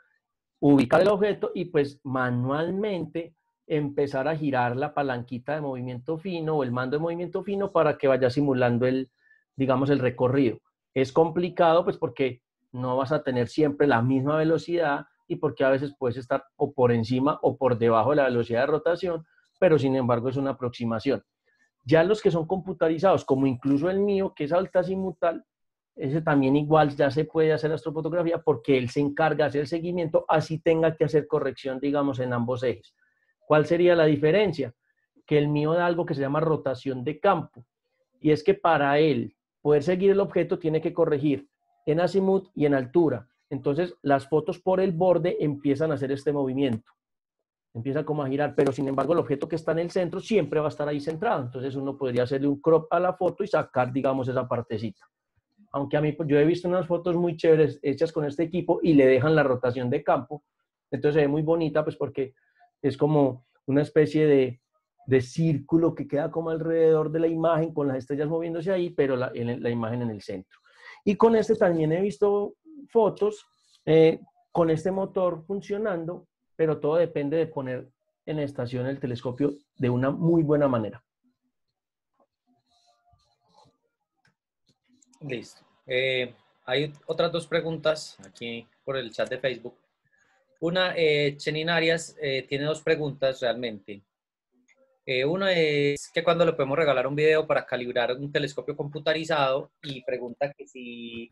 Speaker 1: Ubicar el objeto y pues manualmente empezar a girar la palanquita de movimiento fino o el mando de movimiento fino para que vaya simulando digamos, el recorrido. Es complicado pues porque no vas a tener siempre la misma velocidad y porque a veces puedes estar o por encima o por debajo de la velocidad de rotación, pero sin embargo es una aproximación. Ya los que son computarizados, como incluso el mío, que es altimutal, ese también igual ya se puede hacer astrofotografía porque él se encarga de hacer el seguimiento, así tenga que hacer corrección, digamos, en ambos ejes. ¿Cuál sería la diferencia? Que el mío da algo que se llama rotación de campo, y es que para él poder seguir el objeto tiene que corregir en azimut y en altura. Entonces, las fotos por el borde empiezan a hacer este movimiento. Empieza como a girar, pero sin embargo el objeto que está en el centro siempre va a estar ahí centrado. Entonces uno podría hacerle un crop a la foto y sacar, digamos, esa partecita. Aunque a mí, pues, yo he visto unas fotos muy chéveres hechas con este equipo y le dejan la rotación de campo. Entonces se ve muy bonita, pues porque es como una especie de círculo que queda como alrededor de la imagen con las estrellas moviéndose ahí, pero la imagen en el centro. Y con este también he visto fotos con este motor funcionando, pero todo depende de poner en estación el telescopio de una muy buena manera.
Speaker 3: Listo. Hay otras dos preguntas aquí por el chat de Facebook. Una, Chenin Arias tiene dos preguntas realmente. Una es que cuando le podemos regalar un video para calibrar un telescopio computarizado y pregunta que si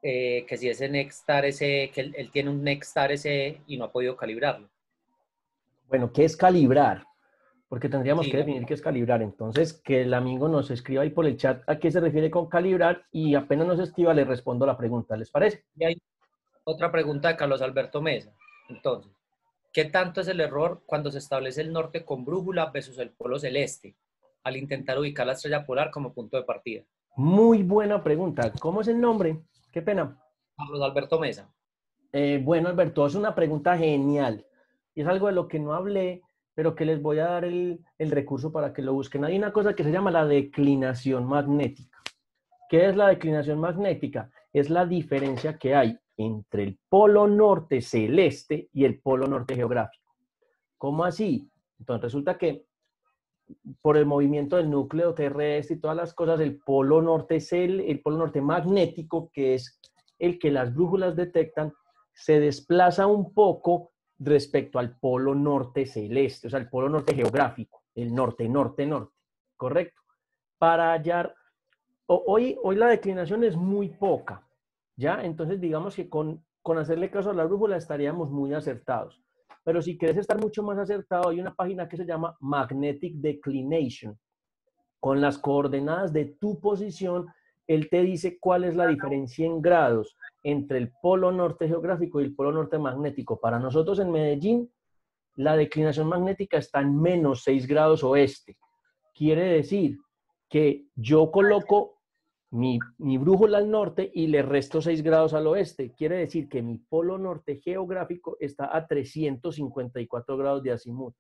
Speaker 3: ese Nexstar ese, que él tiene un Nexstar ese y no ha podido calibrarlo.
Speaker 1: Bueno, ¿qué es calibrar? Porque tendríamos
Speaker 3: Sí,
Speaker 1: que definir qué es calibrar. Entonces, que el amigo nos escriba ahí por el chat a qué se refiere con calibrar y apenas nos escriba le respondo la pregunta. ¿Les parece?
Speaker 3: y hay otra pregunta de Carlos Alberto Mesa. Entonces, ¿qué tanto es el error cuando se establece el norte con brújula versus el polo celeste al intentar ubicar la estrella polar como punto de partida?
Speaker 1: Muy buena pregunta. ¿Cómo es el nombre? Qué pena.
Speaker 3: Carlos Alberto Mesa.
Speaker 1: Bueno, Alberto, es una pregunta genial. Y es algo de lo que no hablé, pero que les voy a dar el recurso para que lo busquen. Hay una cosa que se llama la declinación magnética. ¿Qué es la declinación magnética? Es la diferencia que hay entre el polo norte celeste y el polo norte geográfico. ¿Cómo así? Entonces resulta que por el movimiento del núcleo terrestre y todas las cosas, el polo norte es el polo norte magnético, que es el que las brújulas detectan, se desplaza un poco respecto al polo norte celeste, o sea, el polo norte geográfico, el norte, norte, norte, ¿correcto? Para hallar, hoy la declinación es muy poca, ¿Ya? Entonces, digamos que con hacerle caso a la brújula estaríamos muy acertados. Pero si quieres estar mucho más acertado, hay una página que se llama Magnetic Declination. Con las coordenadas de tu posición, él te dice cuál es la diferencia en grados entre el polo norte geográfico y el polo norte magnético. Para nosotros en Medellín, la declinación magnética está en menos 6 grados oeste. Quiere decir que yo coloco mi brújula al norte y le resto 6 grados al oeste. Quiere decir que mi polo norte geográfico está a 354 grados de azimut.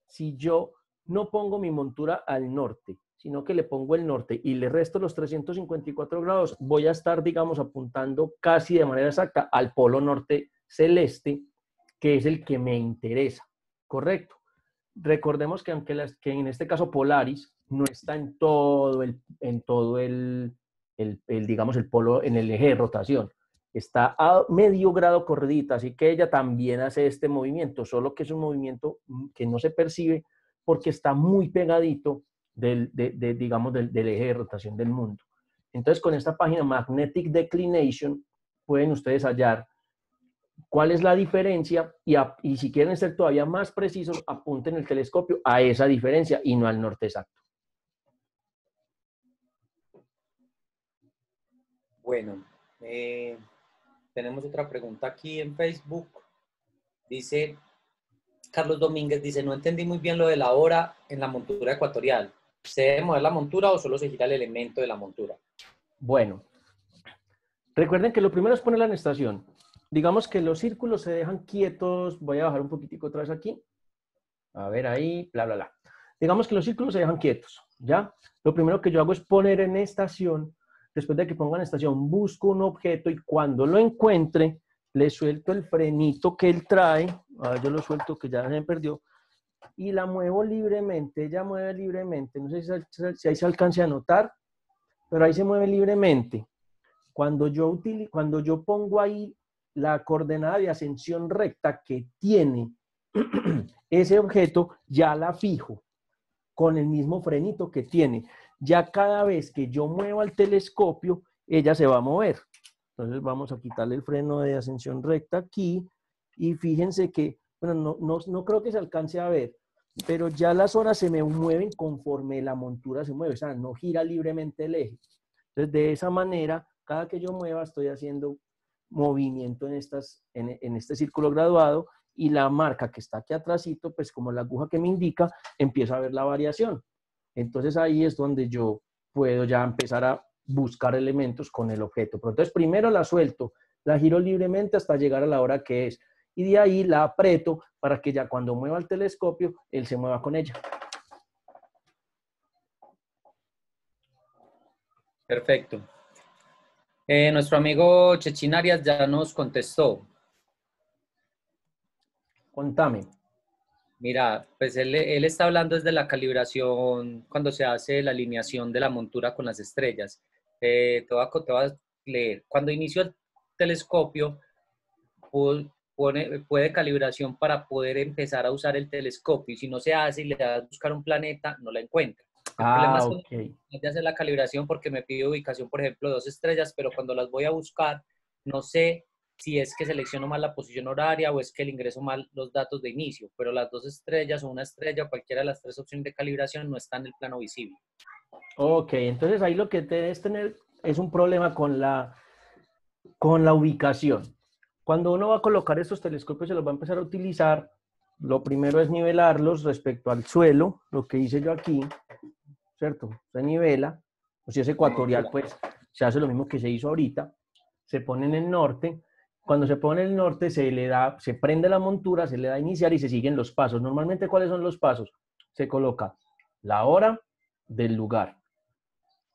Speaker 1: Si yo no pongo mi montura al norte, sino que le pongo el norte y le resto los 354 grados, voy a estar, digamos, apuntando casi de manera exacta al polo norte celeste, que es el que me interesa, ¿correcto? Recordemos que aunque que en este caso Polaris no está en todo digamos, el polo, en el eje de rotación. Está a medio grado corridita, así que ella también hace este movimiento, solo que es un movimiento que no se percibe porque está muy pegadito digamos, del eje de rotación del mundo. Entonces, con esta página Magnetic Declination, pueden ustedes hallar cuál es la diferencia y si quieren ser todavía más precisos, apunten el telescopio a esa diferencia y no al norte exacto.
Speaker 3: Bueno, tenemos otra pregunta aquí en Facebook. Dice, Carlos Domínguez dice, no entendí muy bien lo de la hora en la montura ecuatorial. ¿Se debe mover la montura o solo se gira el elemento de la montura?
Speaker 1: Bueno, recuerden que lo primero es ponerla en estación. Digamos que los círculos se dejan quietos. Voy a bajar un poquitico otra vez aquí. A ver ahí, bla, bla, bla. Digamos que los círculos se dejan quietos, ¿ya? Lo primero que yo hago es poner en estación. Después de que ponga en estación, busco un objeto y cuando lo encuentre, le suelto el frenito que él trae. Ahora yo lo suelto que ya se me perdió. Y la muevo libremente. Ella mueve libremente. No sé si ahí se alcance a notar, pero ahí se mueve libremente. Cuando yo pongo ahí la coordenada de ascensión recta que tiene ese objeto, ya la fijo con el mismo frenito que tiene. Ya cada vez que yo mueva el telescopio, ella se va a mover. Entonces vamos a quitarle el freno de ascensión recta aquí y fíjense que, bueno, no creo que se alcance a ver, pero ya las horas se me mueven conforme la montura se mueve, o sea, no gira libremente el eje. Entonces, de esa manera, cada que yo mueva, estoy haciendo movimiento en este círculo graduado y la marca que está aquí atrásito, pues como la aguja que me indica, empieza a ver la variación. Entonces, ahí es donde yo puedo ya empezar a buscar elementos con el objeto. Pero entonces, primero la suelto, la giro libremente hasta llegar a la hora que es. Y de ahí la aprieto para que ya cuando mueva el telescopio, él se mueva con ella.
Speaker 3: Perfecto. Nuestro amigo Chechín Arias ya nos contestó.
Speaker 1: Contame.
Speaker 3: Mira, pues él está hablando desde la calibración cuando se hace la alineación de la montura con las estrellas. Te voy a leer. Cuando inició el telescopio, puede calibración para poder empezar a usar el telescopio. Y si no se hace y le das a buscar un planeta, no la encuentra. El problema es que no te hace la calibración porque me pide ubicación, por ejemplo, de 2 estrellas, pero cuando las voy a buscar, no sé si es que selecciono mal la posición horaria o es que le ingreso mal los datos de inicio, pero las 2 estrellas o una estrella o cualquiera de las 3 opciones de calibración no está en el plano visible.
Speaker 1: Ok, entonces ahí lo que debes tener es un problema con la ubicación. Cuando uno va a colocar estos telescopios, se los va a empezar a utilizar. Lo primero es nivelarlos respecto al suelo, lo que hice yo aquí, ¿cierto? Se nivela, o si es ecuatorial, pues se hace lo mismo que se hizo ahorita. Se pone en el norte. Cuando se pone en el norte, se prende la montura, se le da a iniciar y se siguen los pasos. Normalmente, ¿cuáles son los pasos? Se coloca la hora del lugar,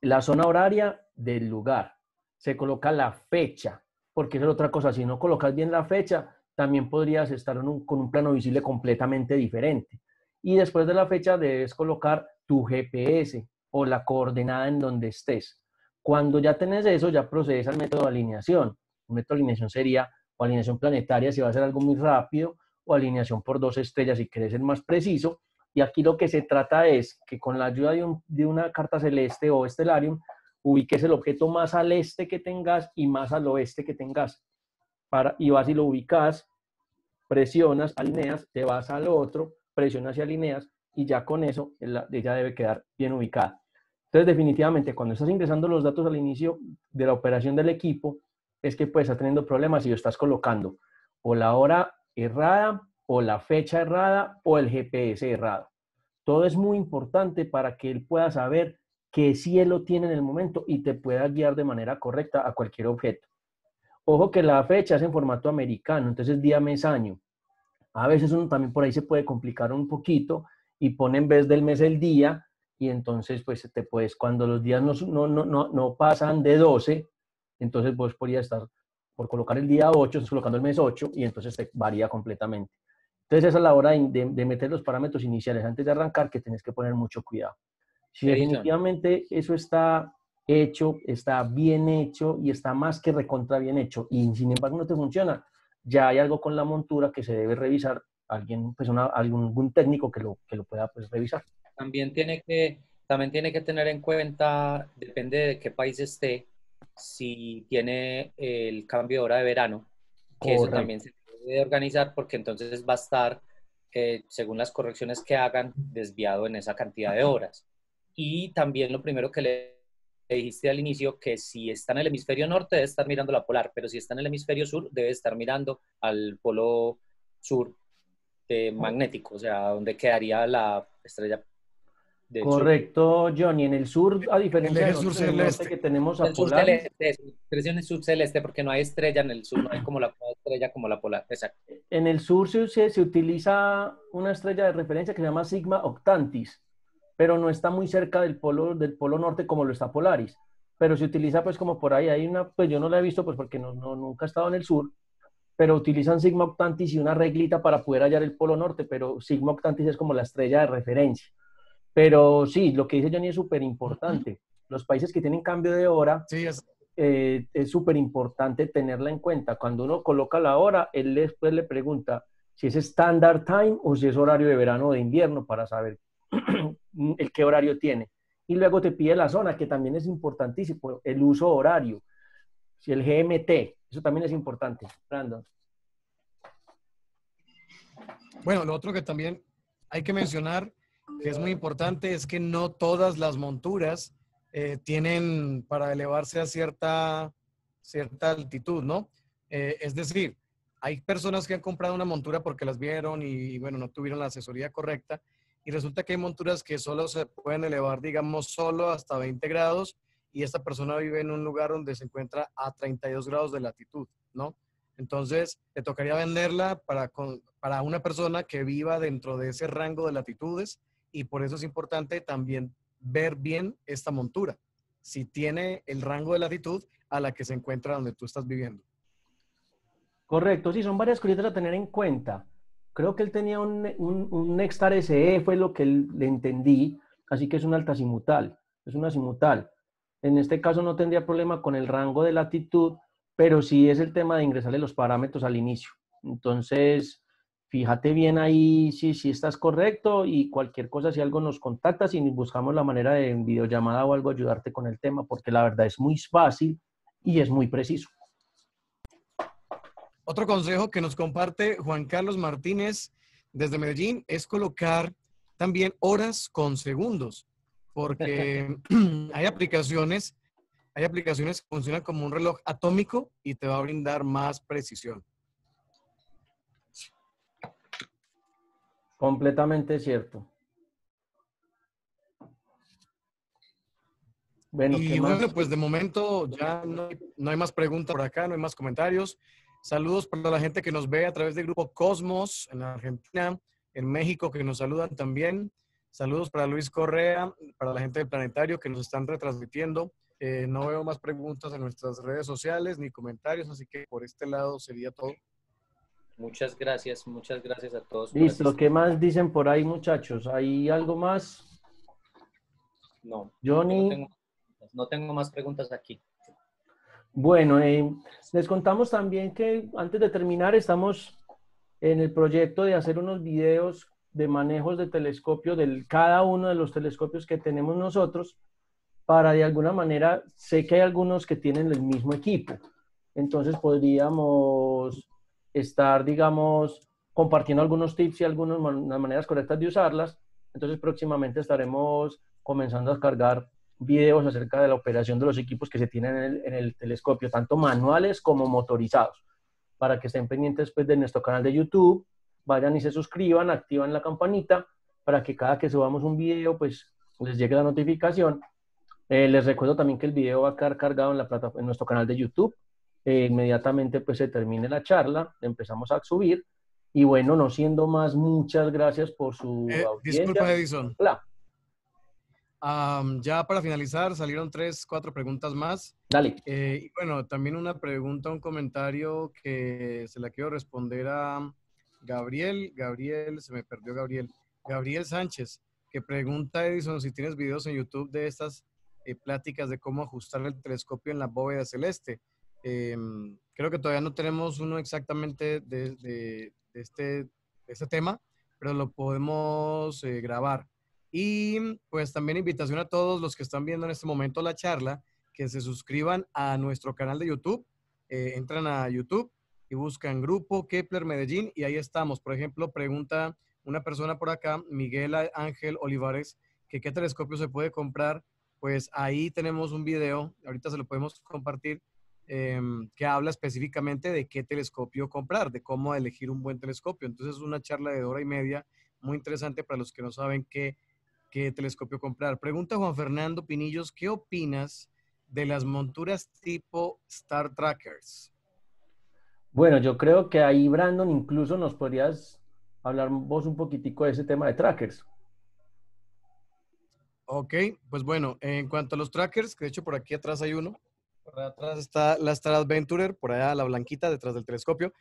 Speaker 1: la zona horaria del lugar, se coloca la fecha, porque esa es otra cosa, si no colocas bien la fecha, también podrías estar con un plano visible completamente diferente. Y después de la fecha debes colocar tu GPS o la coordenada en donde estés. Cuando ya tenés eso, ya procedes al método de alineación. Un método de alineación sería o alineación planetaria si va a ser algo muy rápido, o alineación por 2 estrellas si querés ser más preciso. Y aquí lo que se trata es que con la ayuda de una carta celeste o Stellarium, ubiques el objeto más al este que tengas y más al oeste que tengas. Y vas y lo ubicas, presionas, alineas, te vas al otro, presionas y alineas, y ya con eso ella debe quedar bien ubicada. Entonces, definitivamente, cuando estás ingresando los datos al inicio de la operación del equipo, es que puedes estar teniendo problemas si lo estás colocando o la hora errada, o la fecha errada, o el GPS errado. Todo es muy importante para que él pueda saber qué cielo tiene en el momento y te pueda guiar de manera correcta a cualquier objeto. Ojo que la fecha es en formato americano, entonces día, mes, año. A veces uno también por ahí se puede complicar un poquito y pone en vez del mes el día, y entonces pues te puedes, cuando los días no pasan de 12, entonces vos podrías estar por colocar el día 8, estás colocando el mes 8 y entonces te varía completamente. Entonces esa es la hora de meter los parámetros iniciales antes de arrancar, que tienes que poner mucho cuidado. Si definitivamente eso está hecho, está bien hecho y está más que recontra bien hecho, y sin embargo no te funciona, ya hay algo con la montura que se debe revisar, alguien, pues algún técnico que lo pueda pues revisar.
Speaker 3: También tiene que tener en cuenta, depende de qué país esté, si tiene el cambio de hora de verano, que
Speaker 1: Correcto.
Speaker 3: eso también se debe organizar, porque entonces va a estar, según las correcciones que hagan, desviado en esa cantidad de horas. Y también lo primero que le dijiste al inicio, que si está en el hemisferio norte debe estar mirando la polar, pero si está en el hemisferio sur debe estar mirando al polo sur magnético, o sea, donde quedaría la estrella del sur.
Speaker 1: Correcto, Johnny. En el sur, a
Speaker 2: El
Speaker 1: diferencia de
Speaker 2: eje sur
Speaker 1: nosotros en el norte
Speaker 2: celeste.
Speaker 1: que tenemos a
Speaker 3: El sur
Speaker 1: Polaris,
Speaker 3: celeste, expresión es sur celeste, porque no hay estrella en el sur, no hay como la estrella como la polar. Exacto.
Speaker 1: en el sur se utiliza una estrella de referencia que se llama Sigma Octantis, pero no está muy cerca del polo norte como lo está Polaris. Pero se utiliza pues como por ahí, hay una, pues yo no la he visto pues porque nunca he estado en el sur, pero utilizan Sigma Octantis y una reglita para poder hallar el polo norte, pero Sigma Octantis es como la estrella de referencia. Pero sí, lo que dice Johnny es súper importante. Los países que tienen cambio de hora,
Speaker 2: Sí,
Speaker 1: es súper importante tenerla en cuenta. Cuando uno coloca la hora, él después le pregunta si es standard time o si es horario de verano o de invierno para saber el qué horario tiene. Y luego te pide la zona, que también es importantísimo, el uso horario. Si el GMT, eso también es importante. Brandon.
Speaker 2: bueno, lo otro que también hay que mencionar, que es muy importante, es que no todas las monturas tienen para elevarse a cierta altitud, ¿no? Es decir, hay personas que han comprado una montura porque las vieron y, bueno, no tuvieron la asesoría correcta, y resulta que hay monturas que solo se pueden elevar, digamos, solo hasta 20 grados, y esta persona vive en un lugar donde se encuentra a 32 grados de latitud, ¿no? Entonces, te tocaría venderla para una persona que viva dentro de ese rango de latitudes, y por eso es importante también ver bien esta montura, si tiene el rango de latitud a la que se encuentra donde tú estás viviendo.
Speaker 1: Correcto, sí, son varias cositas a tener en cuenta. Creo que él tenía un Nextar SE, fue lo que le entendí, así que es un altasimutal, es una simutal. En este caso no tendría problema con el rango de latitud, pero sí es el tema de ingresarle los parámetros al inicio. Entonces, fíjate bien ahí si estás correcto, y cualquier cosa, si algo nos contactas y buscamos la manera de en videollamada o algo ayudarte con el tema, porque la verdad es muy fácil y es muy preciso.
Speaker 2: Otro consejo que nos comparte Juan Carlos Martínez desde Medellín es colocar también horas con segundos, porque hay aplicaciones que funcionan como un reloj atómico y te va a brindar más precisión.
Speaker 1: Completamente cierto. Bueno,
Speaker 2: Y
Speaker 1: ¿qué más?
Speaker 2: bueno, pues de momento ya no hay más preguntas por acá, no hay más comentarios. Saludos para la gente que nos ve a través del grupo Cosmos en Argentina, en México, que nos saludan también. Saludos para Luis Correa, para la gente del Planetario que nos están retransmitiendo. No veo más preguntas en nuestras redes sociales ni comentarios, así que por este lado sería todo.
Speaker 3: Muchas gracias a todos por
Speaker 1: Listo,
Speaker 3: asistir.
Speaker 1: ¿qué más dicen por ahí, muchachos? ¿Hay algo más?
Speaker 3: No,
Speaker 1: Johnny.
Speaker 3: no tengo más preguntas aquí.
Speaker 1: Bueno, les contamos también que antes de terminar estamos en el proyecto de hacer unos videos de manejos de telescopio, de cada uno de los telescopios que tenemos nosotros, para de alguna manera, sé que hay algunos que tienen el mismo equipo, entonces podríamos estar, digamos, compartiendo algunos tips y algunas maneras correctas de usarlas. Entonces próximamente estaremos comenzando a cargar videos acerca de la operación de los equipos que se tienen en el telescopio, tanto manuales como motorizados, para que estén pendientes pues, de nuestro canal de YouTube, vayan y se suscriban, activan la campanita para que cada que subamos un video pues les llegue la notificación. Les recuerdo también que el video va a quedar cargado en nuestro canal de YouTube. Inmediatamente pues se termine la charla, empezamos a subir. Y bueno, no siendo más, muchas gracias por su audiencia.
Speaker 2: Disculpa, Edison.
Speaker 1: Hola.
Speaker 2: Ya para finalizar, salieron 3, 4 preguntas más.
Speaker 1: Dale.
Speaker 2: Y bueno, también una pregunta, un comentario que se la quiero responder a Gabriel. Se me perdió Gabriel. Gabriel Sánchez, que pregunta, Edison, si tienes videos en YouTube de estas pláticas de cómo ajustar el telescopio en la bóveda celeste. Creo que todavía no tenemos uno exactamente de este tema, pero lo podemos grabar. Y pues también invitación a todos los que están viendo en este momento la charla, que se suscriban a nuestro canal de YouTube. Entran a YouTube y buscan Grupo Kepler Medellín y ahí estamos. Por ejemplo, pregunta una persona por acá, Miguel Ángel Olivares, que qué telescopio se puede comprar. Pues ahí tenemos un video, ahorita se lo podemos compartir, que habla específicamente de qué telescopio comprar, de cómo elegir un buen telescopio. Entonces es una charla de 1 hora y media muy interesante para los que no saben qué telescopio comprar. Pregunta Juan Fernando Pinillos, ¿qué opinas de las monturas tipo Star Trackers?
Speaker 1: Bueno, yo creo que ahí, Brandon, incluso nos podrías hablar vos un poquitico de ese tema de trackers.
Speaker 2: Ok, pues bueno, en cuanto a los trackers, que de hecho por aquí atrás hay uno, por atrás está la Star Adventurer, por allá la blanquita detrás del telescopio,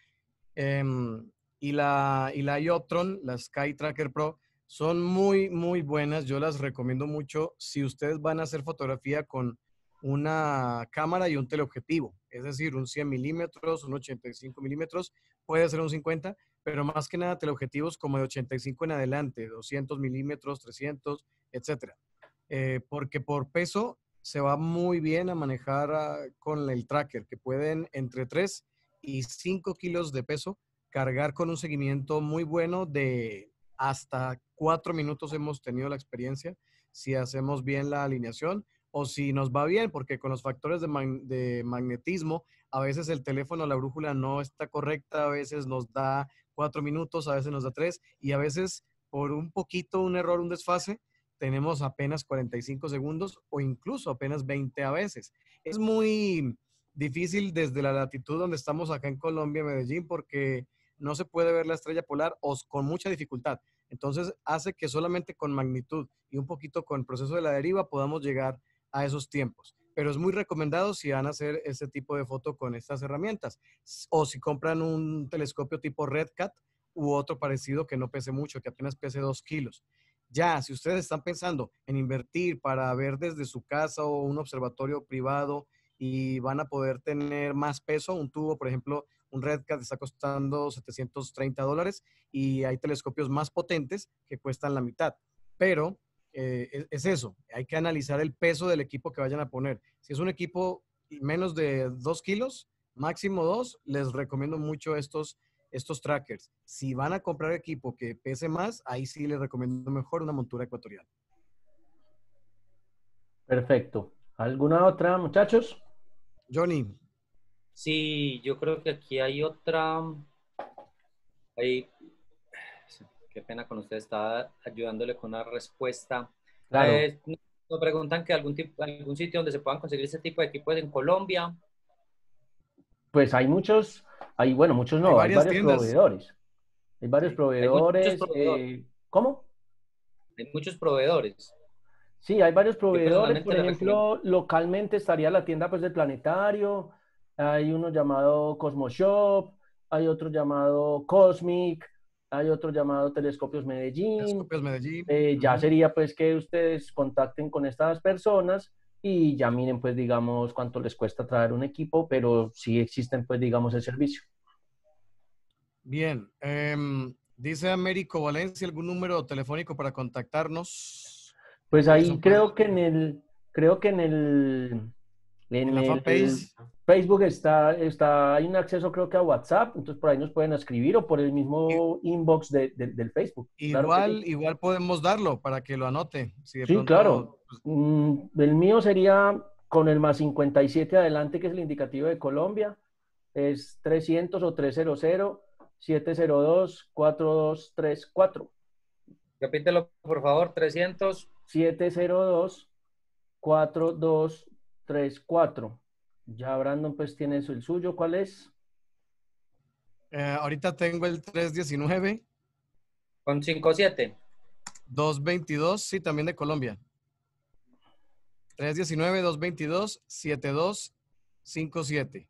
Speaker 2: y la Ioptron, la Sky Tracker Pro, son muy, muy buenas. Yo las recomiendo mucho si ustedes van a hacer fotografía con una cámara y un teleobjetivo, es decir, un 100 milímetros, un 85 milímetros, puede ser un 50, pero más que nada teleobjetivos como de 85 en adelante, 200 milímetros, 300, etcétera. Porque por peso se va muy bien a manejar con el tracker, que pueden entre 3 y 5 kilos de peso cargar con un seguimiento muy bueno de hasta 4 minutos hemos tenido la experiencia, si hacemos bien la alineación o si nos va bien, porque con los factores de magnetismo, a veces el teléfono, la brújula no está correcta, a veces nos da 4 minutos, a veces nos da 3 y a veces por un poquito, un error, un desfase, tenemos apenas 45 segundos o incluso apenas 20 a veces. Es muy difícil desde la latitud donde estamos acá en Colombia, Medellín, porque no se puede ver la estrella polar o con mucha dificultad. Entonces hace que solamente con magnitud y un poquito con el proceso de la deriva podamos llegar a esos tiempos. Pero es muy recomendado si van a hacer ese tipo de foto con estas herramientas. O si compran un telescopio tipo RedCat u otro parecido que no pese mucho, que apenas pese 2 kilos. Ya, si ustedes están pensando en invertir para ver desde su casa o un observatorio privado y van a poder tener más peso, un tubo, por ejemplo, un RedCat está costando $730 y hay telescopios más potentes que cuestan la mitad. Pero es eso, hay que analizar el peso del equipo que vayan a poner. Si es un equipo menos de 2 kilos, máximo 2, les recomiendo mucho estos trackers. Si van a comprar equipo que pese más, ahí sí les recomiendo mejor una montura ecuatoriana.
Speaker 1: Perfecto. ¿Alguna otra, muchachos?
Speaker 2: Johnny.
Speaker 3: Sí, yo creo que aquí hay otra. Ahí, qué pena con usted, estaba ayudándole con una respuesta.
Speaker 1: Claro.
Speaker 3: Nos preguntan que algún sitio donde se puedan conseguir ese tipo de equipos en Colombia.
Speaker 1: Pues hay muchos, bueno, muchos
Speaker 2: Hay
Speaker 1: no, hay
Speaker 2: varias
Speaker 1: varios
Speaker 2: tiendas.
Speaker 1: proveedores. Hay varios
Speaker 3: Sí, hay muchos
Speaker 1: proveedores.
Speaker 3: proveedores.
Speaker 1: ¿Cómo?
Speaker 3: Hay muchos proveedores.
Speaker 1: Sí, hay varios
Speaker 3: Yo
Speaker 1: proveedores.
Speaker 3: personalmente
Speaker 1: Por
Speaker 3: les recomiendo.
Speaker 1: ejemplo, localmente estaría la tienda pues, del Planetario. Hay uno llamado Cosmoshop. Hay otro llamado Cosmic. Hay otro llamado Telescopios Medellín.
Speaker 2: Telescopios Medellín.
Speaker 1: Ya sería pues que ustedes contacten con estas personas y ya miren pues digamos cuánto les cuesta traer un equipo, pero sí existen pues digamos el servicio.
Speaker 2: Bien. Dice Américo Valencia, ¿algún número telefónico para contactarnos?
Speaker 1: Pues ahí
Speaker 2: Edison, ¿puedes?
Speaker 1: creo que Creo que
Speaker 2: En
Speaker 1: en
Speaker 2: la
Speaker 1: el
Speaker 2: fanpage.
Speaker 1: Facebook hay un acceso creo que a WhatsApp, entonces por ahí nos pueden escribir o por el
Speaker 2: I-
Speaker 1: mismo inbox del Facebook. Claro que sí.
Speaker 2: Igual podemos darlo para que lo anote. Si de
Speaker 1: Sí,
Speaker 2: pronto,
Speaker 1: claro. El mío sería con el más 57 adelante, que es el indicativo de Colombia. Es 300 o 300-702-4234.
Speaker 3: Repítelo, por favor, 300.
Speaker 1: 702-4234. Ya Brandon pues tiene el suyo. ¿Cuál es?
Speaker 2: ahorita tengo el 319
Speaker 3: Con 57.
Speaker 2: 222, sí, también de Colombia. 319-222-7257.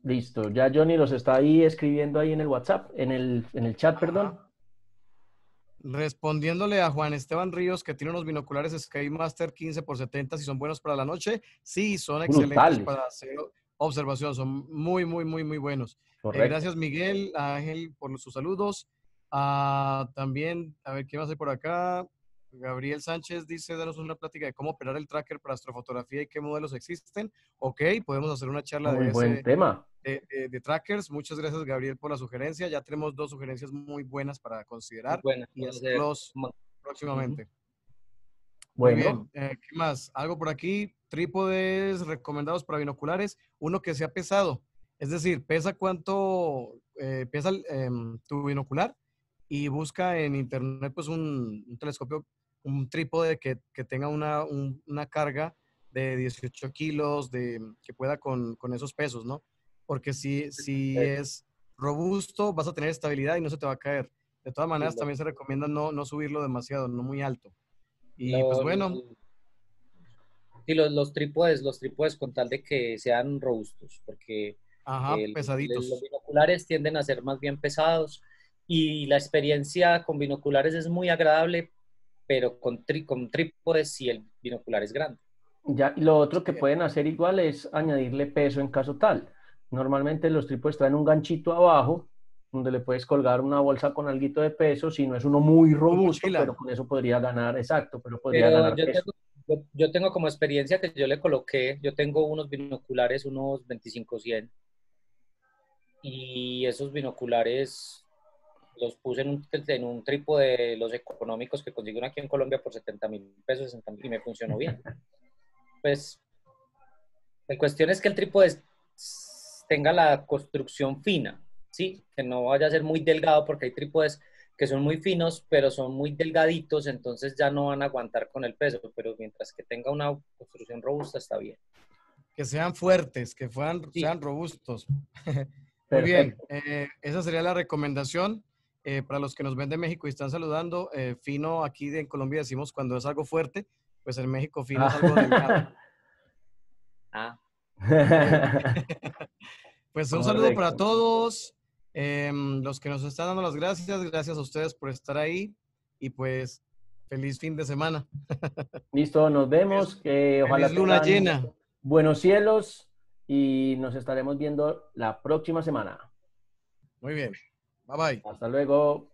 Speaker 1: Listo. Ya Johnny los está ahí escribiendo ahí en el WhatsApp, en el chat, perdón.
Speaker 2: Ajá. Respondiéndole a Juan Esteban Ríos, que tiene unos binoculares Sky Master 15 por 70, si son buenos para la noche. Sí, son excelentes
Speaker 1: Brutales.
Speaker 2: para hacer observación. Son muy, muy, muy, muy buenos.
Speaker 1: Correcto.
Speaker 2: Gracias, Miguel, a Ángel, por sus saludos. También, a ver, ¿qué más hay por acá? Gabriel Sánchez dice, danos una plática de cómo operar el tracker para astrofotografía y qué modelos existen. Ok, podemos hacer una charla
Speaker 1: Muy
Speaker 2: de
Speaker 1: buen
Speaker 2: ese,
Speaker 1: tema.
Speaker 2: de trackers. Muchas gracias, Gabriel, por la sugerencia. Ya tenemos 2 sugerencias muy buenas para
Speaker 3: Muy
Speaker 2: considerar
Speaker 3: buena.
Speaker 2: y
Speaker 3: Vamos a hacer
Speaker 2: hacerlos
Speaker 3: Ujú.
Speaker 2: próximamente. Muy
Speaker 1: Bueno,
Speaker 2: bien. ¿Qué más? Algo por aquí. Trípodes recomendados para binoculares. Uno que sea pesado. Es decir, pesa cuánto pesa tu binocular y busca en internet pues un telescopio, un trípode que tenga una carga de 18 kilos, que pueda con esos pesos, ¿no? Porque si es robusto, vas a tener estabilidad y no se te va a caer. De todas
Speaker 3: Y
Speaker 2: maneras, también se recomienda no subirlo demasiado, no muy alto. Y pues
Speaker 3: lo-
Speaker 2: bueno,
Speaker 3: y los trípodes con tal de que sean robustos, porque
Speaker 2: ajá,
Speaker 3: los
Speaker 2: pesaditos.
Speaker 3: binoculares tienden a ser más bien pesados y la experiencia con binoculares es muy agradable, pero con trípodes si el binocular es grande.
Speaker 1: ya, y lo otro que
Speaker 2: Sí,
Speaker 1: pueden hacer igual es añadirle peso en caso tal. Normalmente los trípodes traen un ganchito abajo donde le puedes colgar una bolsa con alguito de peso, si no es uno muy
Speaker 2: tu
Speaker 1: robusto,
Speaker 2: mochila.
Speaker 1: pero con eso podría ganar, exacto, pero podría
Speaker 3: Pero
Speaker 1: ganar peso.
Speaker 3: yo tengo como experiencia que yo le coloqué, yo tengo unos binoculares, unos 25-100, y esos binoculares los puse en un trípode de los económicos que consigo aquí en Colombia por 70.000 pesos, 60.000, y me funcionó bien. Pues la cuestión es que el trípode tenga la construcción fina, ¿sí? Que no vaya a ser muy delgado porque hay trípodes que son muy finos, pero son muy delgaditos, entonces ya no van a aguantar con el peso, pero mientras que tenga una construcción robusta está bien.
Speaker 2: Que sean fuertes,
Speaker 3: Sí,
Speaker 2: sean robustos. Muy bien,
Speaker 1: Perfecto.
Speaker 2: esa sería la recomendación para los que nos ven de México y están saludando. Fino, aquí en Colombia decimos cuando es algo fuerte, pues en México fino es algo delgado.
Speaker 1: Ah.
Speaker 3: ah,
Speaker 2: Muy bien. Pues un saludo para
Speaker 1: Correcto.
Speaker 2: todos. Los que nos están dando las gracias, gracias a ustedes por estar ahí y pues feliz fin de semana.
Speaker 1: Listo, nos vemos. Que
Speaker 2: Feliz
Speaker 1: ojalá
Speaker 2: luna
Speaker 1: tengan
Speaker 2: llena.
Speaker 1: buenos cielos y nos estaremos viendo la próxima semana.
Speaker 2: Muy bien. Bye bye.
Speaker 1: Hasta luego.